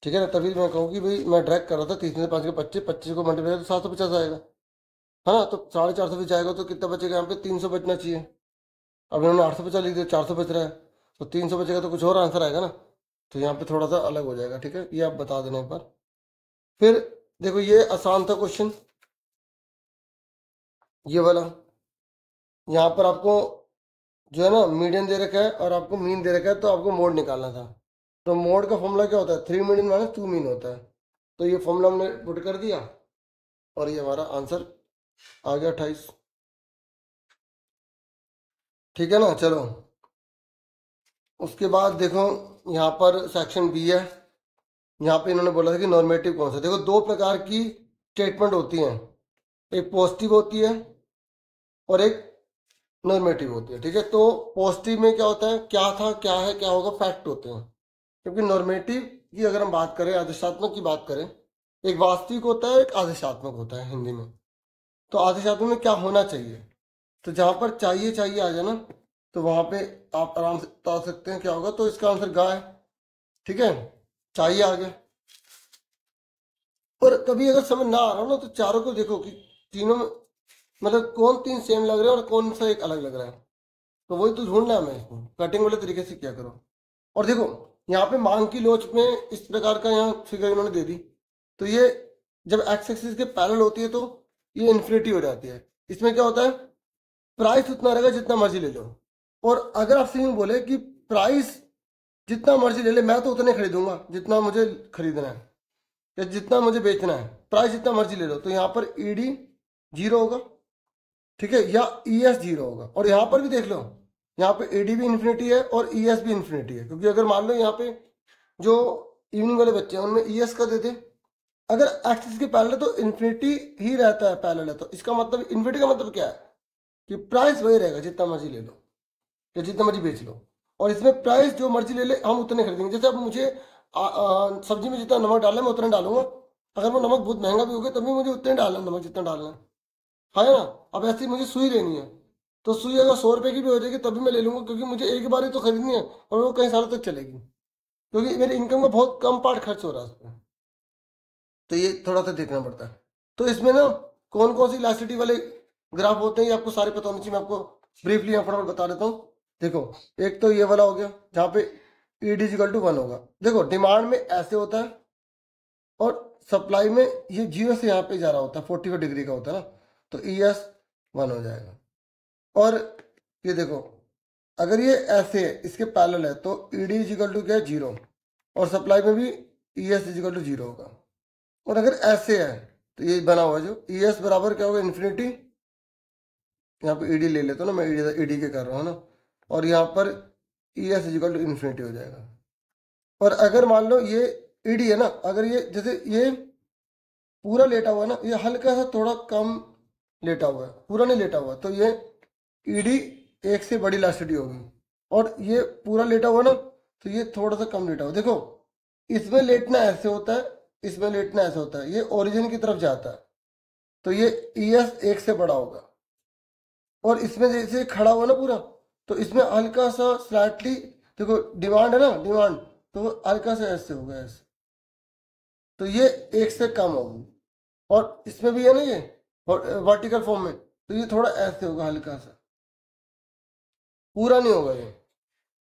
ठीक है ना, तभी मैं कहूँ कि भाई मैं ड्रैग कर रहा था 30 में से 5 के 25, 25 को मल्टीप्लाई तो 750 आएगा, है ना। तो 450 भी जाएगा तो कितना बचेगा, यहाँ पे 300 बचना चाहिए। अब इन्होंने 850 लिख दिया, 400 बच रहा है, तो 300 बचेगा तो कुछ और आंसर आएगा ना। तो यहाँ पे थोड़ा सा अलग हो जाएगा। ठीक है, ये आप बता देना एक बार। फिर देखो ये आसान था क्वेश्चन, ये वाला। यहाँ पर आपको जो है ना मीडियन दे रखा है और आपको मीन दे रखा है, तो आपको मोड निकालना था। तो मोड का फॉर्मूला क्या होता है, 3 मीडियन माइनस 2 मीन होता है। तो ये फॉर्मूला हमने पुट कर दिया और ये हमारा आंसर आ गया 28। ठीक है ना, चलो उसके बाद देखो यहाँ पर सेक्शन बी है। यहाँ पे इन्होंने बोला था कि नॉर्मेटिव कौन सा। देखो दो प्रकार की स्टेटमेंट होती हैं, एक पॉजिटिव होती है और एक नॉर्मेटिव होती है। ठीक है, तो पॉजिटिव में क्या होता है, क्या था क्या है क्या होगा, फैक्ट होते हैं। क्योंकि नॉर्मेटिव की अगर हम बात करें, आदेशात्मक की बात करें, एक वास्तविक होता है एक आदेशात्मक होता है हिंदी में। तो आदेशात्मक में क्या होना चाहिए, तो जहां पर चाहिए चाहिए आ जाए ना, तो वहां पे आप आराम से बता सकते हैं क्या होगा। तो इसका आंसर गा है। ठीक है, चाहिए आ गया। और कभी अगर समझ ना आ रहा हो ना, तो चारों को देखो कि तीनों में मतलब कौन तीन सेम लग रहे हैं और कौन सा एक अलग लग रहा है। तो वही तो ढूंढना है हमें, इसको कटिंग वाले तरीके से क्या करो। और देखो यहाँ पे मांग की लोच में इस प्रकार का यहाँ फिगर इन्होंने दे दी। तो ये जब एक्स एक्सिस के पैरेलल होती है तो ये इन्फिनिटी हो जाती है। इसमें क्या होता है, प्राइस उतना रहेगा जितना मर्जी ले लो। और अगर आपसे यूँ बोले कि प्राइस जितना मर्जी ले ले, मैं तो उतने खरीदूंगा जितना मुझे खरीदना है या जितना मुझे बेचना है, प्राइस जितना मर्जी ले लो, तो यहाँ पर ईडी 0 होगा। ठीक है, या ईएस 0 होगा। और यहाँ पर भी देख लो, यहाँ पे ईडी भी इन्फिनिटी है और ईएस भी इन्फिनिटी है। क्योंकि अगर मान लो यहाँ पे जो इवनिंग वाले बच्चे हैं उनमें ईएस का देते, अगर एक्सिस के पैरेलल है तो इन्फिनिटी ही रहता है पैरेलल है, तो इसका मतलब इन्फिनिटी का मतलब क्या है कि प्राइस वही रहेगा जितना मर्जी ले लो या जितना मर्जी बेच लो। और इसमें प्राइस जो मर्जी ले ले हम उतने खरीदेंगे। जैसे अब मुझे सब्जी में जितना नमक डालना है मैं उतना डालूंगा, अगर वो नमक बहुत महंगा भी होगा तभी मुझे उतने डालना नमक जितना डालना है ना। अब ऐसे ही मुझे सुई लेनी है, तो सुई अगर 100 रुपए की भी हो जाएगी तभी मैं ले लूंगा, क्योंकि मुझे एक बार ही तो खरीदनी है और वो कई सालों तक चलेगी, क्योंकि मेरी इनकम का बहुत कम पार्ट खर्च हो रहा है उस पर। तो ये थोड़ा सा देखना पड़ता है। तो इसमें ना कौन कौन सी इलास्टिसिटी वाले ग्राफ होते हैं ये आपको सारे पता होने चाहिए। मैं आपको ब्रीफली यहाँ फटाफट बता देता हूँ। देखो एक तो ये वाला हो गया जहाँ पे ईडी इक्वल टू 1 होगा। देखो डिमांड में ऐसे होता है और सप्लाई में ये 0 से यहाँ पे जा रहा होता है, 45 डिग्री का होता है ना, तो ES 1 हो जाएगा। और ये देखो अगर ये ऐसे है इसके पैरेलल है तो ईडी इक्वल टू क्या है 0, और सप्लाई में भी ES इक्वल टू 0 होगा। और अगर ऐसे है तो ये बना हुआ जो ES बराबर क्या होगा, इन्फिनिटी। यहाँ पे ईडी ले लेता हूँ ना मैं, ईडी के कर रहा हूँ ना, और यहाँ पर ES इक्वल टू इन्फिनिटी हो जाएगा। और अगर मान लो ये ईडी है ना, अगर ये जैसे ये पूरा लेटा हुआ है ना, ये हल्का सा थोड़ा कम लेटा हुआ है, पूरा नहीं लेटा हुआ, तो ये ईडी एक से बड़ी इलास्टिसिटी होगी। और ये पूरा लेटा हुआ ना, तो ये थोड़ा सा कम लेटा हुआ। देखो इसमें लेटना ऐसे होता है, इसमें लेटना ऐसे होता है, ये ओरिजिन की तरफ जाता है, तो ये ES एक से बड़ा होगा। और इसमें जैसे खड़ा हुआ ना पूरा, तो इसमें हल्का सा स्लाइटली, देखो डिमांड है ना, डिमांड तो वो हल्का सा ऐसे होगा ऐसे, तो ये एक से कम होगी। और इसमें भी है ना ये वर्टिकल फॉर्म में, तो ये थोड़ा ऐसे होगा हल्का सा, पूरा नहीं होगा ये।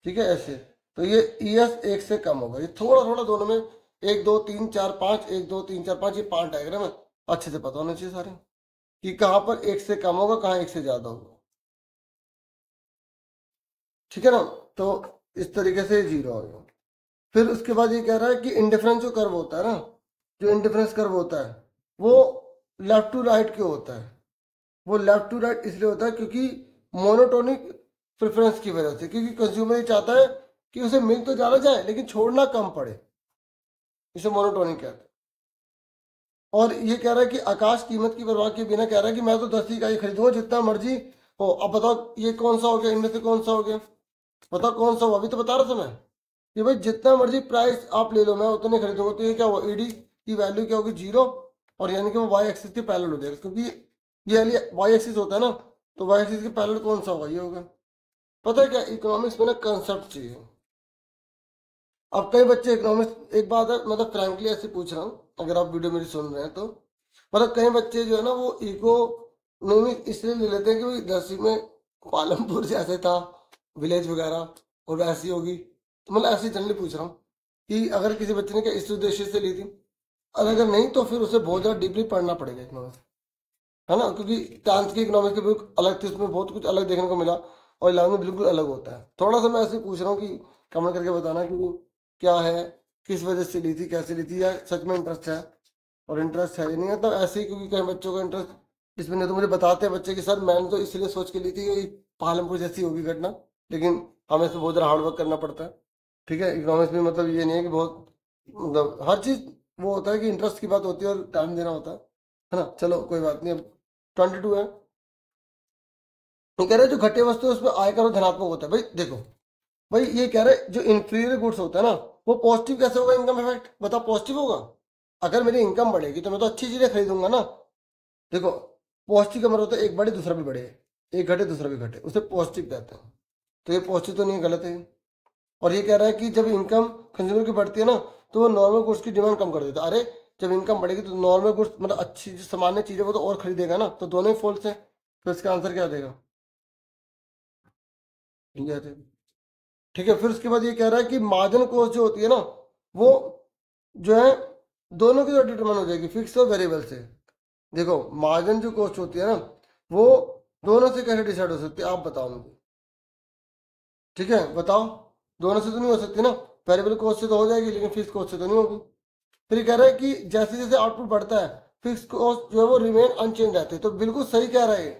ठीक है, ऐसे, तो ये ES एक से कम होगा। ये थोड़ा थोड़ा दोनों में 1 2 3 4 5, 1 2 3 4 5, ये 5 डायग्राम है, अच्छे से पता होना चाहिए सारे कि कहाँ पर एक से कम होगा कहाँ एक से ज्यादा होगा। ठीक है ना, तो इस तरीके से 0 हो गया। फिर उसके बाद ये कह रहा है कि इंडिफरेंस जो कर्व होता है ना, जो इंडिफरेंस कर्व होता है वो लेफ्ट टू राइट क्यों होता है? वो लेफ्ट टू राइट इसलिए होता है क्योंकि मोनोटोनिक प्रेफरेंस की वजह से, क्योंकि कंज्यूमर ये चाहता है कि उसे मिल तो ज़्यादा जाए लेकिन छोड़ना कम पड़े, इसे मोनोटोनिक कहते हैं। और ये कह रहा है कि आकाश कीमत की परवाह किए बिना कह रहा है कि मैं तो 10 इकाई खरीदूंगा जितना मर्जी हो। अब बताओ ये कौन सा हो गया, इनमें से कौन सा हो गया? बताओ कौन सा हुआ? अभी तो बता रहा था मैं कि भाई जितना मर्जी प्राइस आप ले लो मैं उतने खरीदूंगा। तो ये क्या हुआ, ईडी की वैल्यू क्या होगी, 0। और यानी कि वो वाई एक्सिस के पैरेलल हो जाएगा, क्योंकि ये वाई एक्सिस होता है ना, तो वाई एक्सिस के पैरेलल कौन सा होगा, ये होगा। पता है क्या, इकोनॉमिक्स में ना कंसेप्ट चाहिए। अब कई बच्चे इकोनॉमिक्स, एक बात है मतलब फ्रैंकली ऐसे पूछ रहा हूँ, अगर आप वीडियो मेरी सुन रहे हैं तो, मतलब कई बच्चे जो है ना वो इकोनॉमिक इसलिए ले लेते हैं कि भाई 10वीं में पालमपुर जैसे था विलेज वगैरह और वैसी होगी। तो मतलब ऐसे जनरली पूछ रहा हूँ कि अगर किसी बच्चे ने क्या इस उद्देश्य से ली थी, और अगर नहीं तो फिर उसे बहुत ज़्यादा डीपली पढ़ना पड़ेगा इकोनॉमिक्स, है ना, क्योंकि 10th की इकोनॉमिक्स के बुक अलग थी, उसमें बहुत कुछ अलग देखने को मिला, और 11th में बिल्कुल अलग होता है। थोड़ा सा मैं ऐसे पूछ रहा हूँ कि कमेंट करके बताना कि क्या है, किस वजह से ली थी, कैसे ली थी, या सच में इंटरेस्ट है और इंटरेस्ट है या नहीं है। तब ऐसे ही, क्योंकि कई बच्चों का इंटरेस्ट इसमें नहीं, तो मुझे बताते हैं बच्चे कि सर मैंने तो इसलिए सोच के ली थी कि पालमपुर जैसी होगी घटना, लेकिन हमें इसमें बहुत ज़्यादा हार्डवर्क करना पड़ता है। ठीक है, इकोनॉमिक्स में मतलब ये नहीं है कि बहुत, मतलब हर चीज़ वो होता है कि इंटरेस्ट की बात होती है और टाइम देना होता है ना। चलो कोई बात नहीं। अब 22 है, ये कह रहे हैं जो घटे वस्तु है उसमें आयकर और धनात्मक होता है। भाई देखो, भाई ये कह रहे हैं जो इंफीरियर गुड्स होता है ना, वो पॉजिटिव कैसे होगा इनकम इफेक्ट, बताओ पॉजिटिव होगा। अगर मेरी इनकम बढ़ेगी तो मैं तो अच्छी चीजें खरीदूंगा ना। देखो, पॉजिटिव का मतलब होता है एक बढ़े दूसरा भी बढ़े, एक घटे दूसरा भी घटे, उसे पॉजिटिव कहते हैं। तो ये पॉजिटिव तो नहीं है, गलत है। और ये कह रहा है कि जब इनकम कंज्यूमर की बढ़ती है ना, तो वो नॉर्मल गुड्स की डिमांड कम कर देता है। अरे जब इनकम बढ़ेगी तो नॉर्मल गुड्स मतलब अच्छी जो सामान्य चीजें वो तो और खरीदेगा ना, तो दोनों ही फॉल्स है। तो इसका आंसर क्या देगा, इंडिया से। ठीक है, फिर उसके बाद ये कह रहा है कि मार्जिन कॉस्ट जो होती है ना, वो जो है दोनों की तरह डिटरमाइन हो जाएगी, फिक्स और वेरिएबल से। देखो, मार्जिन जो कॉस्ट होती है ना, वो दोनों से कैसे डिसाइड हो सकती है, आप बताओ मुझे। ठीक है बताओ, दोनों से तो नहीं हो सकती ना, वेरिएबल कॉस्ट से तो हो जाएगी लेकिन फिक्स कॉस्ट से तो नहीं होगी। फिर ये कह रहा है कि जैसे जैसे आउटपुट बढ़ता है फिक्स कॉस्ट जो है वो रिमेन अनचेंज रहती है। तो बिल्कुल सही कह रहा है ये।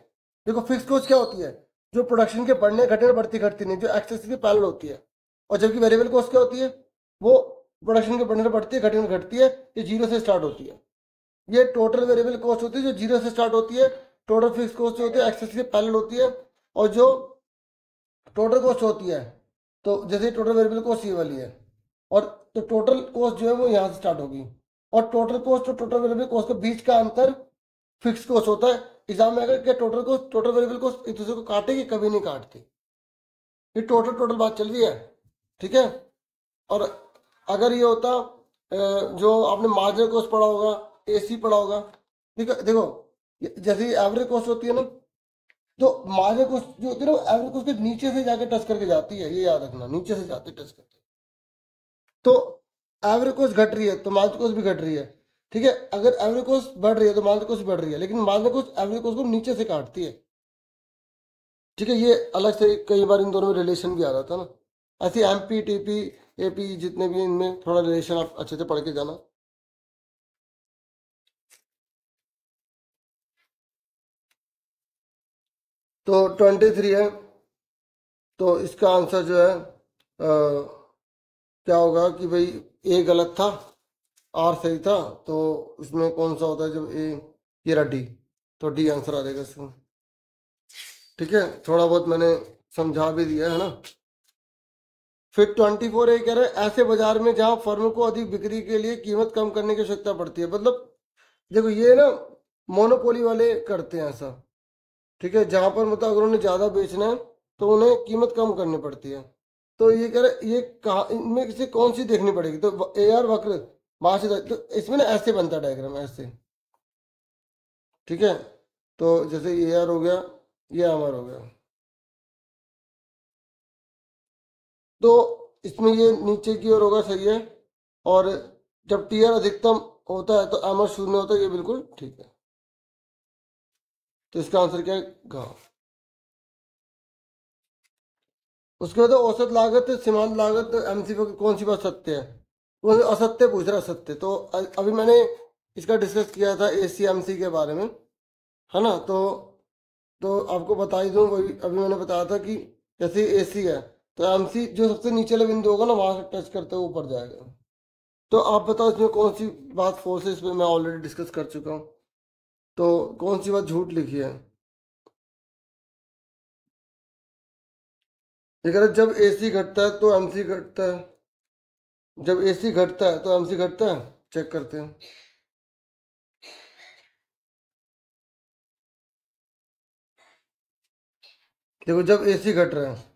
देखो, फिक्स कॉस्ट क्या होती है, जो प्रोडक्शन के बढ़ने घटने बढ़ती घटती नहीं, जो एक्सेस के पैरेलल होती है। और जबकि वेरिएबल कॉस्ट क्या होती है, वो प्रोडक्शन के बढ़ने बढ़ती है घटने घटती है, ये जीरो से स्टार्ट होती है। ये टोटल वेरिएबल कॉस्ट होती है जो जीरो से स्टार्ट होती है। टोटल फिक्स कॉस्ट जो होती है एक्सेस के पैरेलल होती है। और जो टोटल कॉस्ट होती है, तो जैसे टोटल वेरिएबल कॉस्ट ये वाली है, और तो टोटल कॉस्ट जो है वो यहाँ से स्टार्ट होगी। और टोटल कॉस्ट और टोटल वेरिएबल कॉस्ट के बीच का अंतर फिक्स कॉस्ट होता है। एग्जाम में अगर क्या total cost total variable cost एक दूसरे को काटेगी, कभी नहीं काटती। ये टोटल टोटल बात चल रही है। ठीक है, और अगर ये होता जो आपने मार्जिनल कॉस्ट पढ़ा होगा, एसी पढ़ा होगा। ठीक है, देखो जैसे एवरेज कॉस्ट होती है ना, तो मार्जिनल कॉस्ट जो होती है ना, एवरेज कॉस्ट के नीचे से जाके टच करके जाती है, ये याद रखना, नीचे से जाती है टच करके। तो एवरेज कॉस्ट घट रही है तो मार्जिनल कॉस्ट भी घट रही है। ठीक है, अगर एवरेज कॉस्ट बढ़ रही है तो मार्जिनल कॉस्ट बढ़ रही है, लेकिन मार्जिनल कॉस्ट एवरेज कॉस्ट को नीचे से काटती है। ठीक है, ये अलग से कई बार इन दोनों में रिलेशन भी आ रहा था ना। ऐसे एमपी टीपी एपी जितने भी इनमें थोड़ा रिलेशन आप अच्छे से पढ़ के जाना। तो 23 है, तो इसका आंसर जो है क्या होगा कि भाई ए गलत था, आर सही था। तो इसमें कौन सा होता है जब ए, ये रहा डी, तो डी आंसर आ जाएगा इसमें। ठीक है, थोड़ा बहुत मैंने समझा भी दिया है ना। फिर 24 ये कह रहे हैं ऐसे बाजार में जहां फर्म को अधिक बिक्री के लिए कीमत कम करने की आवश्यकता पड़ती है। मतलब देखो ये ना मोनोपोली वाले करते हैं ऐसा। ठीक है, जहां पर मतलब अगर उन्हें ज्यादा बेचना है तो उन्हें कीमत कम करनी पड़ती है। तो ये कह रहे ये कहा इनमें से कौन सी देखनी पड़ेगी, तो ए आर वक्र वहां तो इसमें ना ऐसे बनता है डायग्राम ऐसे। ठीक है, तो जैसे ए आर हो गया, ये आर हो गया, तो इसमें ये नीचे की ओर होगा, सही है। और जब टी आर अधिकतम होता है तो एम आर शून्य होता है, ये बिल्कुल ठीक है। तो इसका आंसर क्या है, घ। उसके बाद औसत लागत, सीमांत लागत, एमसीक्यू की कौन सी बात सत्य है? वो असत्य पूछ रहा, असत्य। तो अभी मैंने इसका डिस्कस किया था एसीएमसी के बारे में, है ना। तो आपको बता ही दूं, वही अभी मैंने बताया था कि जैसे एसी है तो एमसी जो सबसे नीचे वाला बिंदु होगा ना, वहां से टच करते हुए ऊपर जाएगा। तो आप बताओ इसमें कौन सी बात फोर्स है? इसमें मैं ऑलरेडी डिस्कस कर चुका हूँ। तो कौन सी बात झूठ लिखी है? ये कह रहा है, जब एसी घटता है तो एमसी घटता है। जब एसी घटता है तो एमसी घटता है। चेक करते हैं। देखो, जब एसी घट रहा है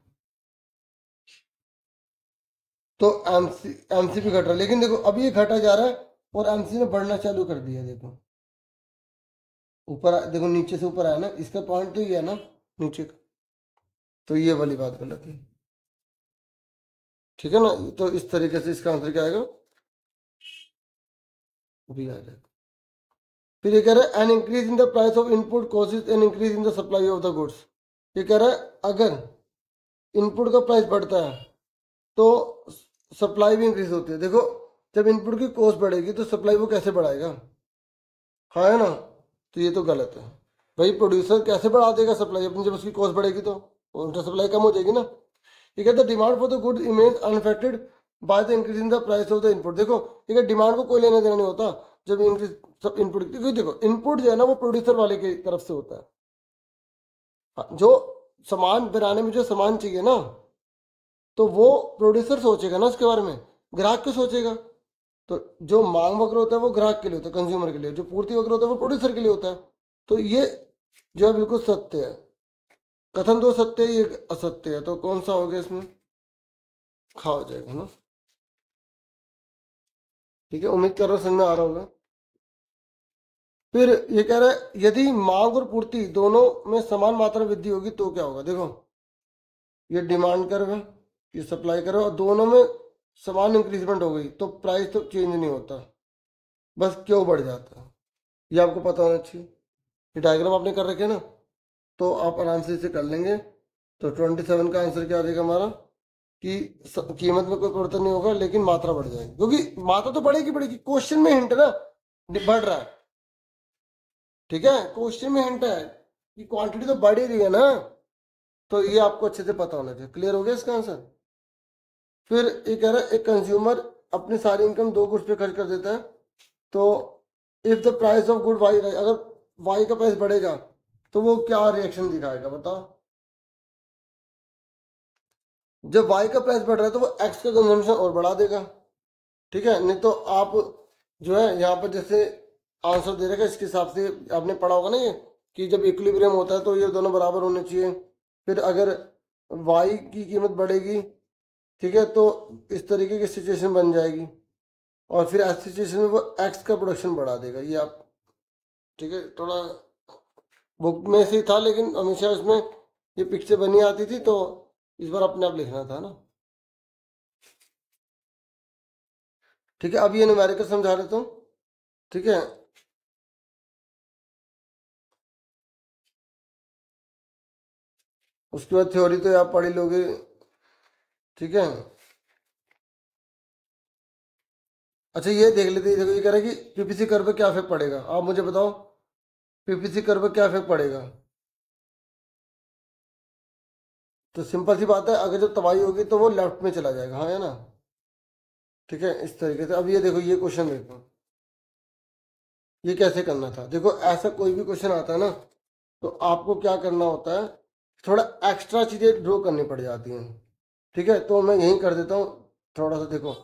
तो एमसी एमसी भी घट रहा है, लेकिन देखो अभी ये घटा जा रहा है और एमसी ने बढ़ना चालू कर दिया। देखो ऊपर देखो, नीचे से ऊपर आया ना, इसका पॉइंट तो ये है ना नीचे का। तो ये वाली बात गलत है। ठीक है ना। तो इस तरीके से इसका आंसर क्या आएगा? भी आ जाएगा। फिर ये कह रहा है an increase in the price of input causes an increase in the supply of the goods. ये कह रहा है अगर इनपुट का प्राइस बढ़ता है तो सप्लाई भी इंक्रीज होती है। देखो, जब इनपुट की कॉस्ट बढ़ेगी तो सप्लाई वो कैसे बढ़ाएगा? हाँ, है ना। तो ये तो गलत है। भाई प्रोड्यूसर कैसे बढ़ा देगा सप्लाई अपनी, जब उसकी कॉस्ट बढ़ेगी तो उनका सप्लाई कम हो जाएगी ना। ये कहता है demand for the good image unaffected by the increase in the price of the input. देखो, ठीक है, डिमांड को कोई लेना देना नहीं होता जब इंक्रीज सब इनपुट। देखो इनपुट जो है ना वो प्रोड्यूसर वाले की तरफ से होता है। हाँ, जो सामान बनाने में जो सामान चाहिए ना, तो वो प्रोड्यूसर सोचेगा ना उसके बारे में, ग्राहक क्यों सोचेगा? तो जो मांग वक्र होता है वो ग्राहक के लिए होता है, कंज्यूमर के लिए। जो पूर्ति वक्र होता है वो प्रोड्यूसर के लिए होता है। तो ये जो है बिल्कुल सत्य है। कथन दो सत्य है, ये असत्य है। तो कौन सा हो गया इसमें? खा हो जाएगा ना। ठीक है, उम्मीद कर रहा हूँ समझ में आ रहा होगा। फिर ये कह रहा है यदि मांग और पूर्ति दोनों में समान मात्रा में वृद्धि होगी तो क्या होगा? देखो, ये डिमांड कर्व है, ये सप्लाई कर्व है, और दोनों में समान इंक्रीजमेंट हो गई तो प्राइस तो चेंज नहीं होता, बस क्यों बढ़ जाता है। ये आपको पता होना चाहिए। ये डायग्राम आपने कर रखे ना, तो आप आराम से इसे कर लेंगे। तो 27 का आंसर क्या आ जाएगा हमारा कि कीमत में कोई परिवर्तन नहीं होगा लेकिन मात्रा बढ़ जाएगी, क्योंकि मात्रा तो बढ़ेगी बढ़ेगी। क्वेश्चन में हिंट है ना, बढ़ रहा है। ठीक है, क्वेश्चन में हिंट है कि क्वांटिटी तो बढ़ ही रही है ना। तो ये आपको अच्छे से पता होना चाहिए। क्लियर हो गया इसका आंसर? फिर ये कह रहा है एक कंज्यूमर अपनी सारी इनकम दो गुड्स पे खर्च कर देता है। तो if the price of good Y, अगर वाई का प्राइस बढ़ेगा तो वो क्या रिएक्शन दिखाएगा बताओ? जब वाई का प्राइस बढ़ रहा है तो वो एक्स का कंजम्पशन और बढ़ा देगा। ठीक है, नहीं तो आप जो है यहाँ पर जैसे आंसर दे रखा है इसके हिसाब से आपने पढ़ा होगा ना ये, कि जब इक्विलिब्रियम होता है तो ये दोनों बराबर होने चाहिए। फिर अगर वाई की कीमत बढ़ेगी, ठीक है, तो इस तरीके की सिचुएशन बन जाएगी, और फिर ऐसी सिचुएशन में वो एक्स का प्रोडक्शन बढ़ा देगा। ये आप, ठीक है, थोड़ा बुक में से ही था लेकिन हमेशा उसमें ये पिक्चर बनी आती थी, तो इस बार अपने आप लिखना था ना। ठीक है, अब ये न्यूमेरिकल समझा देता हूँ। ठीक है, उसके बाद थ्योरी तो आप पढ़ ही लोगे। ठीक है, अच्छा ये देख लेते हैं। देखो ये कह रहा है कि पीपीसी कर्व पे क्या इफेक्ट पड़ेगा, आप मुझे बताओ पीपीसी कर्व पे क्या इफेक्ट पड़ेगा। तो सिंपल सी बात है, अगर जब तबाही होगी तो वो लेफ्ट में चला जाएगा, हाँ है ना। ठीक है, इस तरीके से। अब ये देखो, ये क्वेश्चन देखो, ये कैसे करना था। देखो ऐसा कोई भी क्वेश्चन आता है ना, तो आपको क्या करना होता है, थोड़ा एक्स्ट्रा चीजें ड्रॉ करनी पड़ जाती हैं। ठीक है, तो मैं यही कर देता हूँ थोड़ा सा। देखो,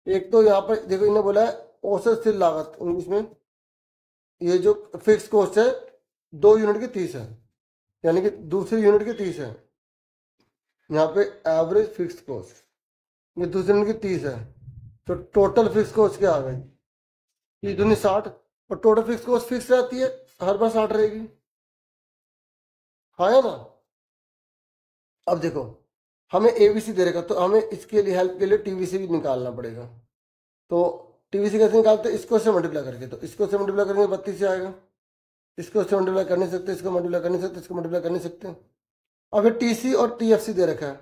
एक तो यहाँ पर देखो इन्हें बोला है औसत स्थिर लागत इंग्लिश में। ये जो फिक्स कॉस्ट है 2 यूनिट की 30 है, यानी कि दूसरी यूनिट की 30 है। यहाँ पे एवरेज फिक्स कॉस्ट ये दूसरी यूनिट की 30 है। तो टोटल फिक्स कॉस्ट क्या आ गई? 30 दूनी 60। और टोटल फिक्स कॉस्ट फिक्स रहती है, हर बार 60 रहेगी, हाँ है ना। अब देखो, हमें एबीसी दे रखा, तो हमें इसके लिए हेल्प के लिए टीवीसी भी निकालना पड़ेगा। तो टीवीसी कैसे निकालते हैं? इसको से मल्टीप्लाई करके। तो इसको से मल्टीप्लाई करेंगे 32 से आएगा। इसको से मल्टीप्लाई कर नहीं सकते, इसको मल्टीप्लाई कर नहीं सकते, इसको मल्टीप्लाई कर नहीं सकते। अब ये टीसी और टीएफसी दे रखा है।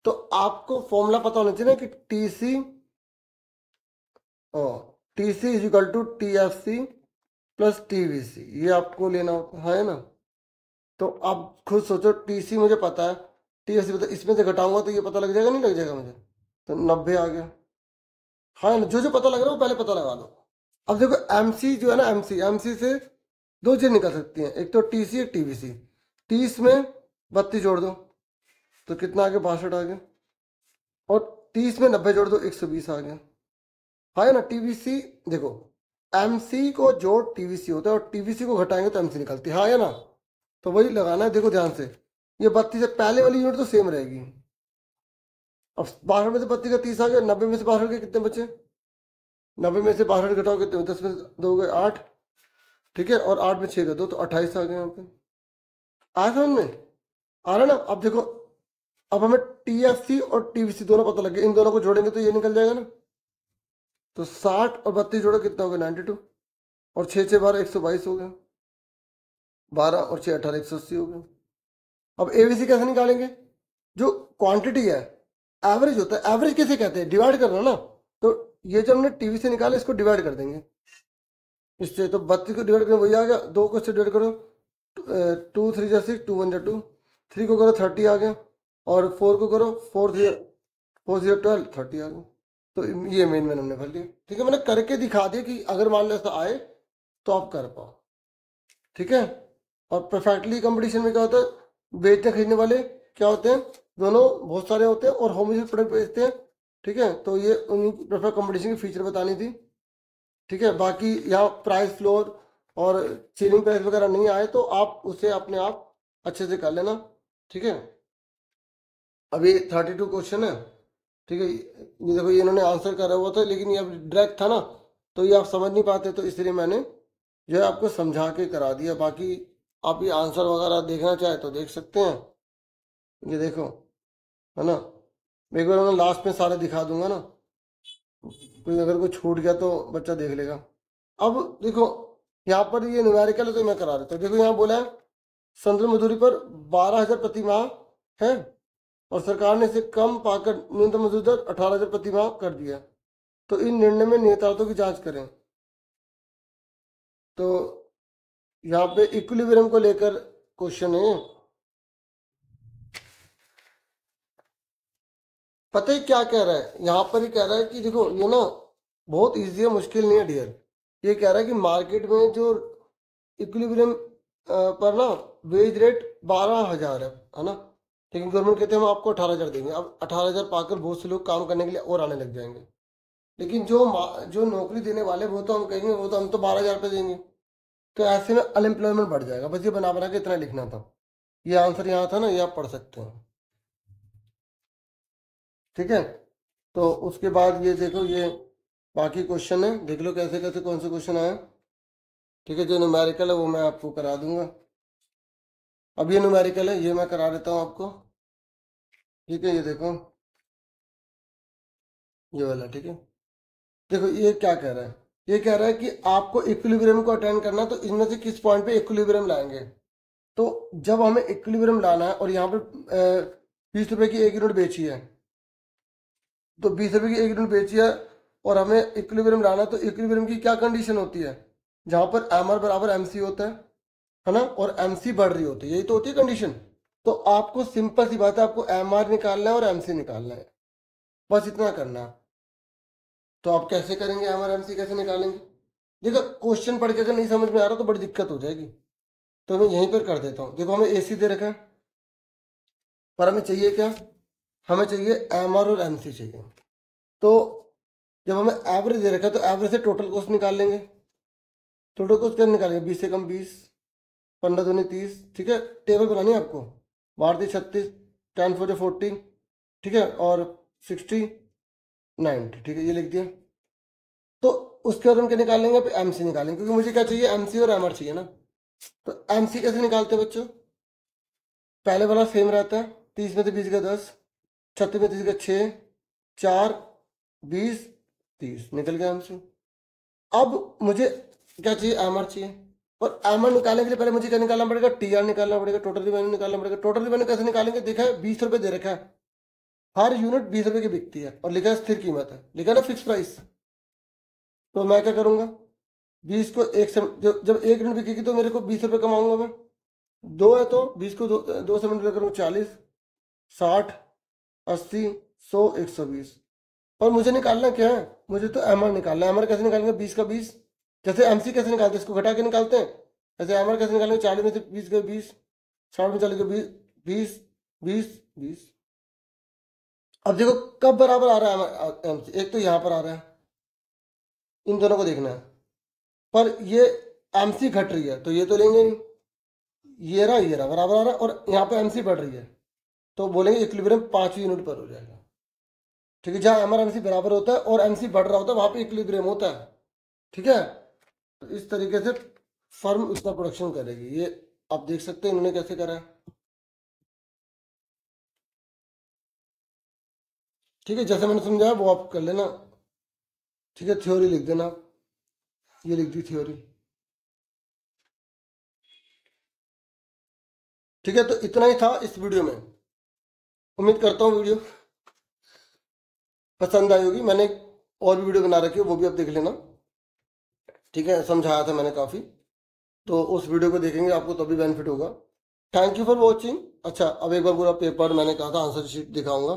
तो आपको फॉर्मूला पता होना चाहिए ना कि TC is equal to TFC plus TVC, ये आपको लेना होता है ना। तो आप खुद सोचो, टीसी मुझे पता है, टीएफसी पता है, इसमें से घटाऊंगा तो ये पता लग जाएगा नहीं लग जाएगा मुझे, तो 90 आ गया। हाँ ना, जो जो पता लग रहा है वो पहले पता लगा लो। अब देखो एमसी जो है ना, एमसी से दो चीज निकल सकती हैं, एक तो टीसी एक टीवीसी। 30 में 32 जोड़ दो तो कितना आ गया, 62 आ गया। और 30 में 90 जोड़ दो, 120 आ गया। हाँ है ना। टीवीसी देखो, एमसी को जोड़ टीवीसी होता है और टीवीसी को घटाएंगे तो एमसी निकलती है, हाँ है ना। तो वही लगाना है, देखो ध्यान से, ये 32 से पहले वाली यूनिट तो सेम रहेगी। अब 62 में से 32 का 30 आ गया, 90 में से 62 के कितने बचे, 90 में से 62 घटाओ कितने, 10 में से 2 गए 8, ठीक है, और 8 में 6 का 2 तो 28 आ गए यहाँ पे। आया समझ में, आ रहा ना। अब देखो, अब हमें टीएफसी और टीवीसी दोनों पता लग गए, इन दोनों को जोड़ेंगे तो ये निकल जाएगा ना। तो 60 और 32 जोड़ो कितना हो गया, 92, और 6 6 12 122 हो गया, 12 और 6 18 180 हो गया। अब एबीसी कैसे निकालेंगे, जो क्वांटिटी है एवरेज होता है, एवरेज कैसे कहते हैं, डिवाइड करना ना। तो ये जो हमने टीवी से निकाला इसको डिवाइड कर देंगे इससे, तो 32 को डिवाइड करें वही आ गया, 2 को इससे डिवाइड करो, 2 3 जा 6, 2 1 जा 2, 3 को करो 30 आ गया, और 4 को करो 4 3 4 0 12 30 आ गया। तो ये मेन मेन हमने भर लिया, ठीक है। मैंने करके दिखा दिया कि अगर मान लो ऐसा आए तो आप कर पाओ, ठीक है। और परफेक्टली कंपटीशन में क्या होता है, बेचने खरीदने वाले क्या होते हैं, दोनों बहुत सारे होते हैं और होमोजेनियस प्रोडक्ट बेचते हैं, ठीक है। तो ये उन्हीं परफेक्ट कंपटीशन की फीचर बतानी थी, ठीक है। बाकी यहाँ प्राइस फ्लोर और सीलिंग प्राइस वगैरह नहीं आए तो आप उसे अपने आप अच्छे से कर लेना, ठीक है। अभी 32 क्वेश्चन है, ठीक है। ये देखो, ये इन्होंने आंसर करा हुआ था लेकिन ये अब डायरेक्ट था ना, तो ये आप समझ नहीं पाते, तो इसलिए मैंने जो है आपको समझा के करा दिया। बाकी आप ये आंसर वगैरह देखना चाहे तो देख सकते हैं, ये देखो, है ना। एक बार मैं लास्ट में सारे दिखा दूंगा ना, कोई अगर कोई छूट गया तो बच्चा देख लेगा। अब देखो, यहाँ पर ये न्यूमेरिकल है तो मैं करा देता हूँ। देखो यहाँ बोला है संतुलन मजदूरी पर 12,000 प्रति माह है और सरकार ने इसे कम पाकर न्यूनतम मजदूरी दर 18,000 प्रति माह कर दिया, तो इन निर्णय में निहितार्थों की जांच करें। तो यहाँ पे इक्विलिब्रियम को लेकर क्वेश्चन है। पता है क्या कह रहा है, यहाँ पर ही कह रहा है कि देखो ये ना बहुत इजी है, मुश्किल नहीं है डियर। ये कह रहा है कि मार्केट में जो इक्विलिब्रियम पर ना वेज रेट 12,000 है ना, लेकिन गवर्नमेंट कहते हैं हम आपको 18,000 देंगे। अब 18,000 पाकर बहुत से लोग काम करने के लिए और आने लग जाएंगे, लेकिन जो नौकरी देने वाले वो तो हम कहेंगे वो तो हम तो 12,000 पे देंगे, तो ऐसे में अनएम्प्लॉयमेंट बढ़ जाएगा। बस ये बना बना के इतना लिखना था, ये आंसर यहाँ था ना, ये आप पढ़ सकते हैं, ठीक है। तो उसके बाद ये देखो, ये बाकी क्वेश्चन है, देख लो कैसे कैसे कौन से क्वेश्चन आए, ठीक है। जो न्यूमेरिकल है वो मैं आपको करा दूंगा। अब ये न्यूमेरिकल है, ये मैं करा देता हूँ आपको, ठीक है। ये देखो, ये वाला, ठीक है। देखो ये क्या कह रहा है, ये कह रहा है कि आपको इक्विलिब्रियम को अटेंड करना है, तो इनमें से किस पॉइंट पे इक्विलिब्रियम लाएंगे। तो जब हमें इक्विलिब्रियम लाना है और यहाँ पे 20 रुपए की एक यूनिट बेची है, तो 20 रुपए की एक यूनिट बेची है और हमें इक्विलिब्रियम लाना है, तो इक्विलिब्रियम की क्या कंडीशन होती है, जहाँ पर एम आर बराबर एम सी होता है ना, और एम सी बढ़ रही होती है, यही तो होती है कंडीशन। तो आपको सिंपल सी बात है, आपको एम आर निकालना है और एम सी निकालना है, बस इतना करना है। तो आप कैसे करेंगे, एम आर एम सी कैसे निकालेंगे। देखो क्वेश्चन पढ़ के अगर नहीं समझ में आ रहा तो बड़ी दिक्कत हो जाएगी, तो मैं यहीं पर कर देता हूँ। देखो हमें एसी दे रखा है, पर हमें चाहिए क्या, हमें चाहिए एम आर और एम सी चाहिए। तो जब हमें एवरेज दे रखा है तो एवरेज से टोटल कॉस्ट निकाल लेंगे। टोटल कॉस्ट क्या निकालेंगे, 20 से कम 20, 15 दूनी 30, ठीक है। टेबल बनानी है आपको, 12 36, 10 4 40, ठीक है, और 60 90, ठीक है, ये लिख दिया। तो उसके बाद हम क्या निकालेंगे, एम सी निकालेंगे, क्योंकि मुझे क्या चाहिए, एम सी और एम आर चाहिए ना। तो एम सी कैसे निकालते हैं बच्चों, पहले वाला सेम रहता है, 30 में से 20 का 10, 36 में 30 का 6, 4 20 30, निकल गया एम सी। अब मुझे क्या चाहिए, एम आर चाहिए, और एम आर निकालने के लिए पहले मुझे क्या निकालना पड़ेगा, टी आर निकालना पड़ेगा, टोटल रिवेन्यू निकालना पड़ेगा। टोटल रिवेन्यू कैसे निकालेंगे, देखा है 20 रुपये दे रखा है, हर यूनिट 20 रुपए की बिकती है और लिखा है स्थिर कीमत है, लिखा है ना फिक्स प्राइस। तो मैं क्या करूंगा, 20 को एक से जब एक यूनिट बिकेगी तो मेरे को 20 रुपए कमाऊंगा मैं। दो है तो 20 को दो से मल्टीप्लाई करूँगा, 40, 60, 80, 100, 120। पर मुझे निकालना क्या है, मुझे तो एमआर निकालना है। एमआर कैसे निकालेंगे, 20 का 20। जैसे एमसी कैसे निकालते हैं, इसको घटा के निकालते हैं, ऐसे एमआर कैसे निकालेंगे, 40 में से 20 गए 20, 60 में 40 गए 20, 20, 20। अब देखो कब बराबर आ रहा है एमसी, एक तो यहाँ पर आ रहा है, इन दोनों को देखना है। पर ये एमसी घट रही है तो ये तो लेंगे नहीं, ये रहा बराबर आ रहा है, और यहाँ पे एमसी बढ़ रही है तो बोलेंगे इक्विलिब्रियम 5 यूनिट पर हो जाएगा। ठीक है, जहाँ एमआर एमसी बराबर होता है और एमसी बढ़ रहा होता है वहां पे इक्विलिब्रियम होता है। ठीक है, तो इस तरीके से फर्म उसका प्रोडक्शन करेगी। ये आप देख सकते हैं इन्होंने कैसे करा है। ठीक है, जैसे मैंने समझाया वो आप कर लेना। ठीक है, थ्योरी लिख देना आप, ये लिख दी थ्योरी। ठीक है, तो इतना ही था इस वीडियो में। उम्मीद करता हूँ वीडियो पसंद आई होगी। मैंने और भी वीडियो बना रखी है, वो भी आप देख लेना। ठीक है, समझाया था मैंने काफ़ी, तो उस वीडियो को देखेंगे आपको तभी बेनिफिट होगा। Thank you for watching. अच्छा, अब एक बार पूरा पेपर, मैंने कहा था आंसर शीट दिखाऊंगा,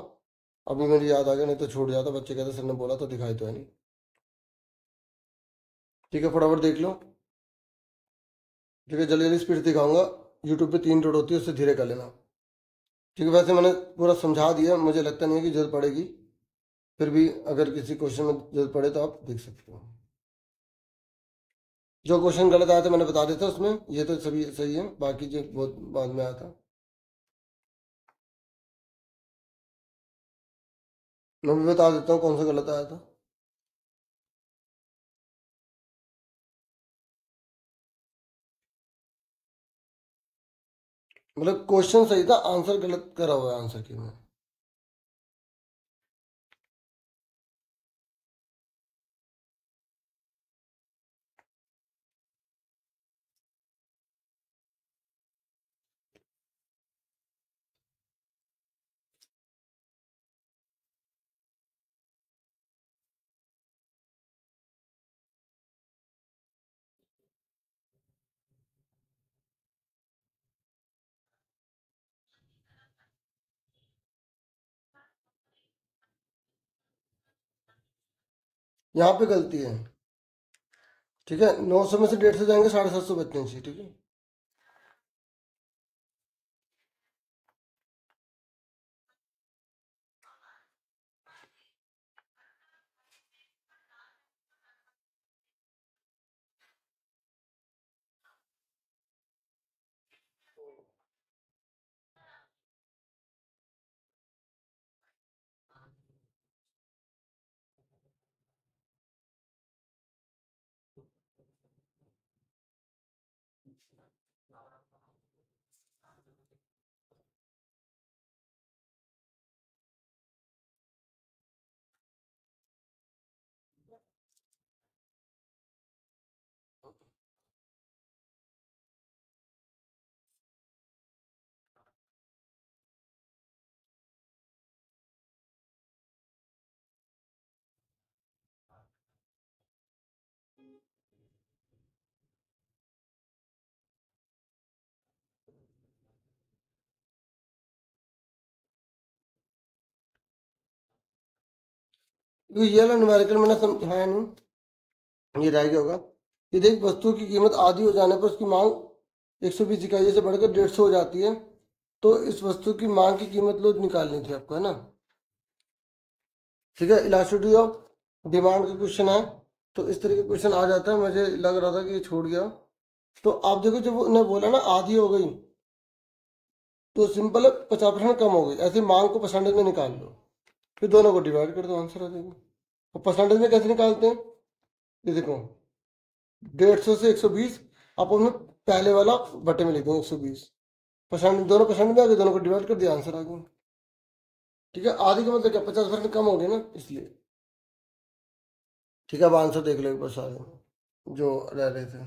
अभी मेरी याद आ गया, नहीं तो छूट जाता। बच्चे कहते सर ने बोला तो दिखाई तो है नहीं। ठीक है, फटाफट देख लो। ठीक है, जल्दी जल्दी स्पीड दिखाऊंगा। यूट्यूब पे 3 डॉट होती है, उससे धीरे कर लेना। ठीक है, वैसे मैंने पूरा समझा दिया, मुझे लगता नहीं है कि जरूरत पड़ेगी। फिर भी अगर किसी क्वेश्चन में जरूरत पड़े तो आप देख सकते हो। जो क्वेश्चन गलत आया था मैंने बता देता उसमें, ये तो सभी सही है, बाकी जो बहुत बाद में आया था मैं भी बता देता हूँ कौन सा गलत आया था। मतलब क्वेश्चन सही था, आंसर गलत करा हुआ है आंसर की में। यहाँ पे गलती है। ठीक है, 900 में से 150 जाएंगे, 750 बचने चाहिए। ठीक है, तो ये वाला न्यूमेरिकल मैंने समझाया नहीं, ये रह गया होगा। ये देख, वस्तु की कीमत आधी हो जाने पर उसकी मांग 120 इकाई से बढ़कर 150 हो जाती है, तो इस वस्तु की मांग की कीमत लो निकालनी थी आपको, है ना। ठीक है, इलास्टिसिटी ऑफ डिमांड का क्वेश्चन है, तो इस तरह का क्वेश्चन आ जाता है। मुझे लग रहा था कि ये छूट गया। तो आप देखो, जब उन्हें बोला ना आधी हो गई, तो सिंपल है 50% कम हो गई, ऐसे मांग को परसेंटेज में निकाल लो, फिर दोनों को डिवाइड कर दो, आंसर आ जाएगा। और परसेंटेज में कैसे निकालते हैं, ये देखो, 150 से 120, आप उन्हें पहले वाला बटे में लिख दो 120, परसेंट दोनों परसेंट में आ गए, दोनों को डिवाइड कर दिया, आंसर आ गया। ठीक है, आधी का मतलब क्या, 50% कम हो गए ना, इसलिए। ठीक है, अब आंसर देख लो एक बार सारे जो रह रहे थे।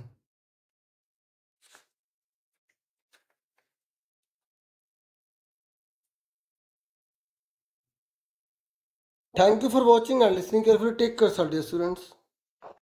Thank you for watching and listening carefully. Take care, sir, dear students.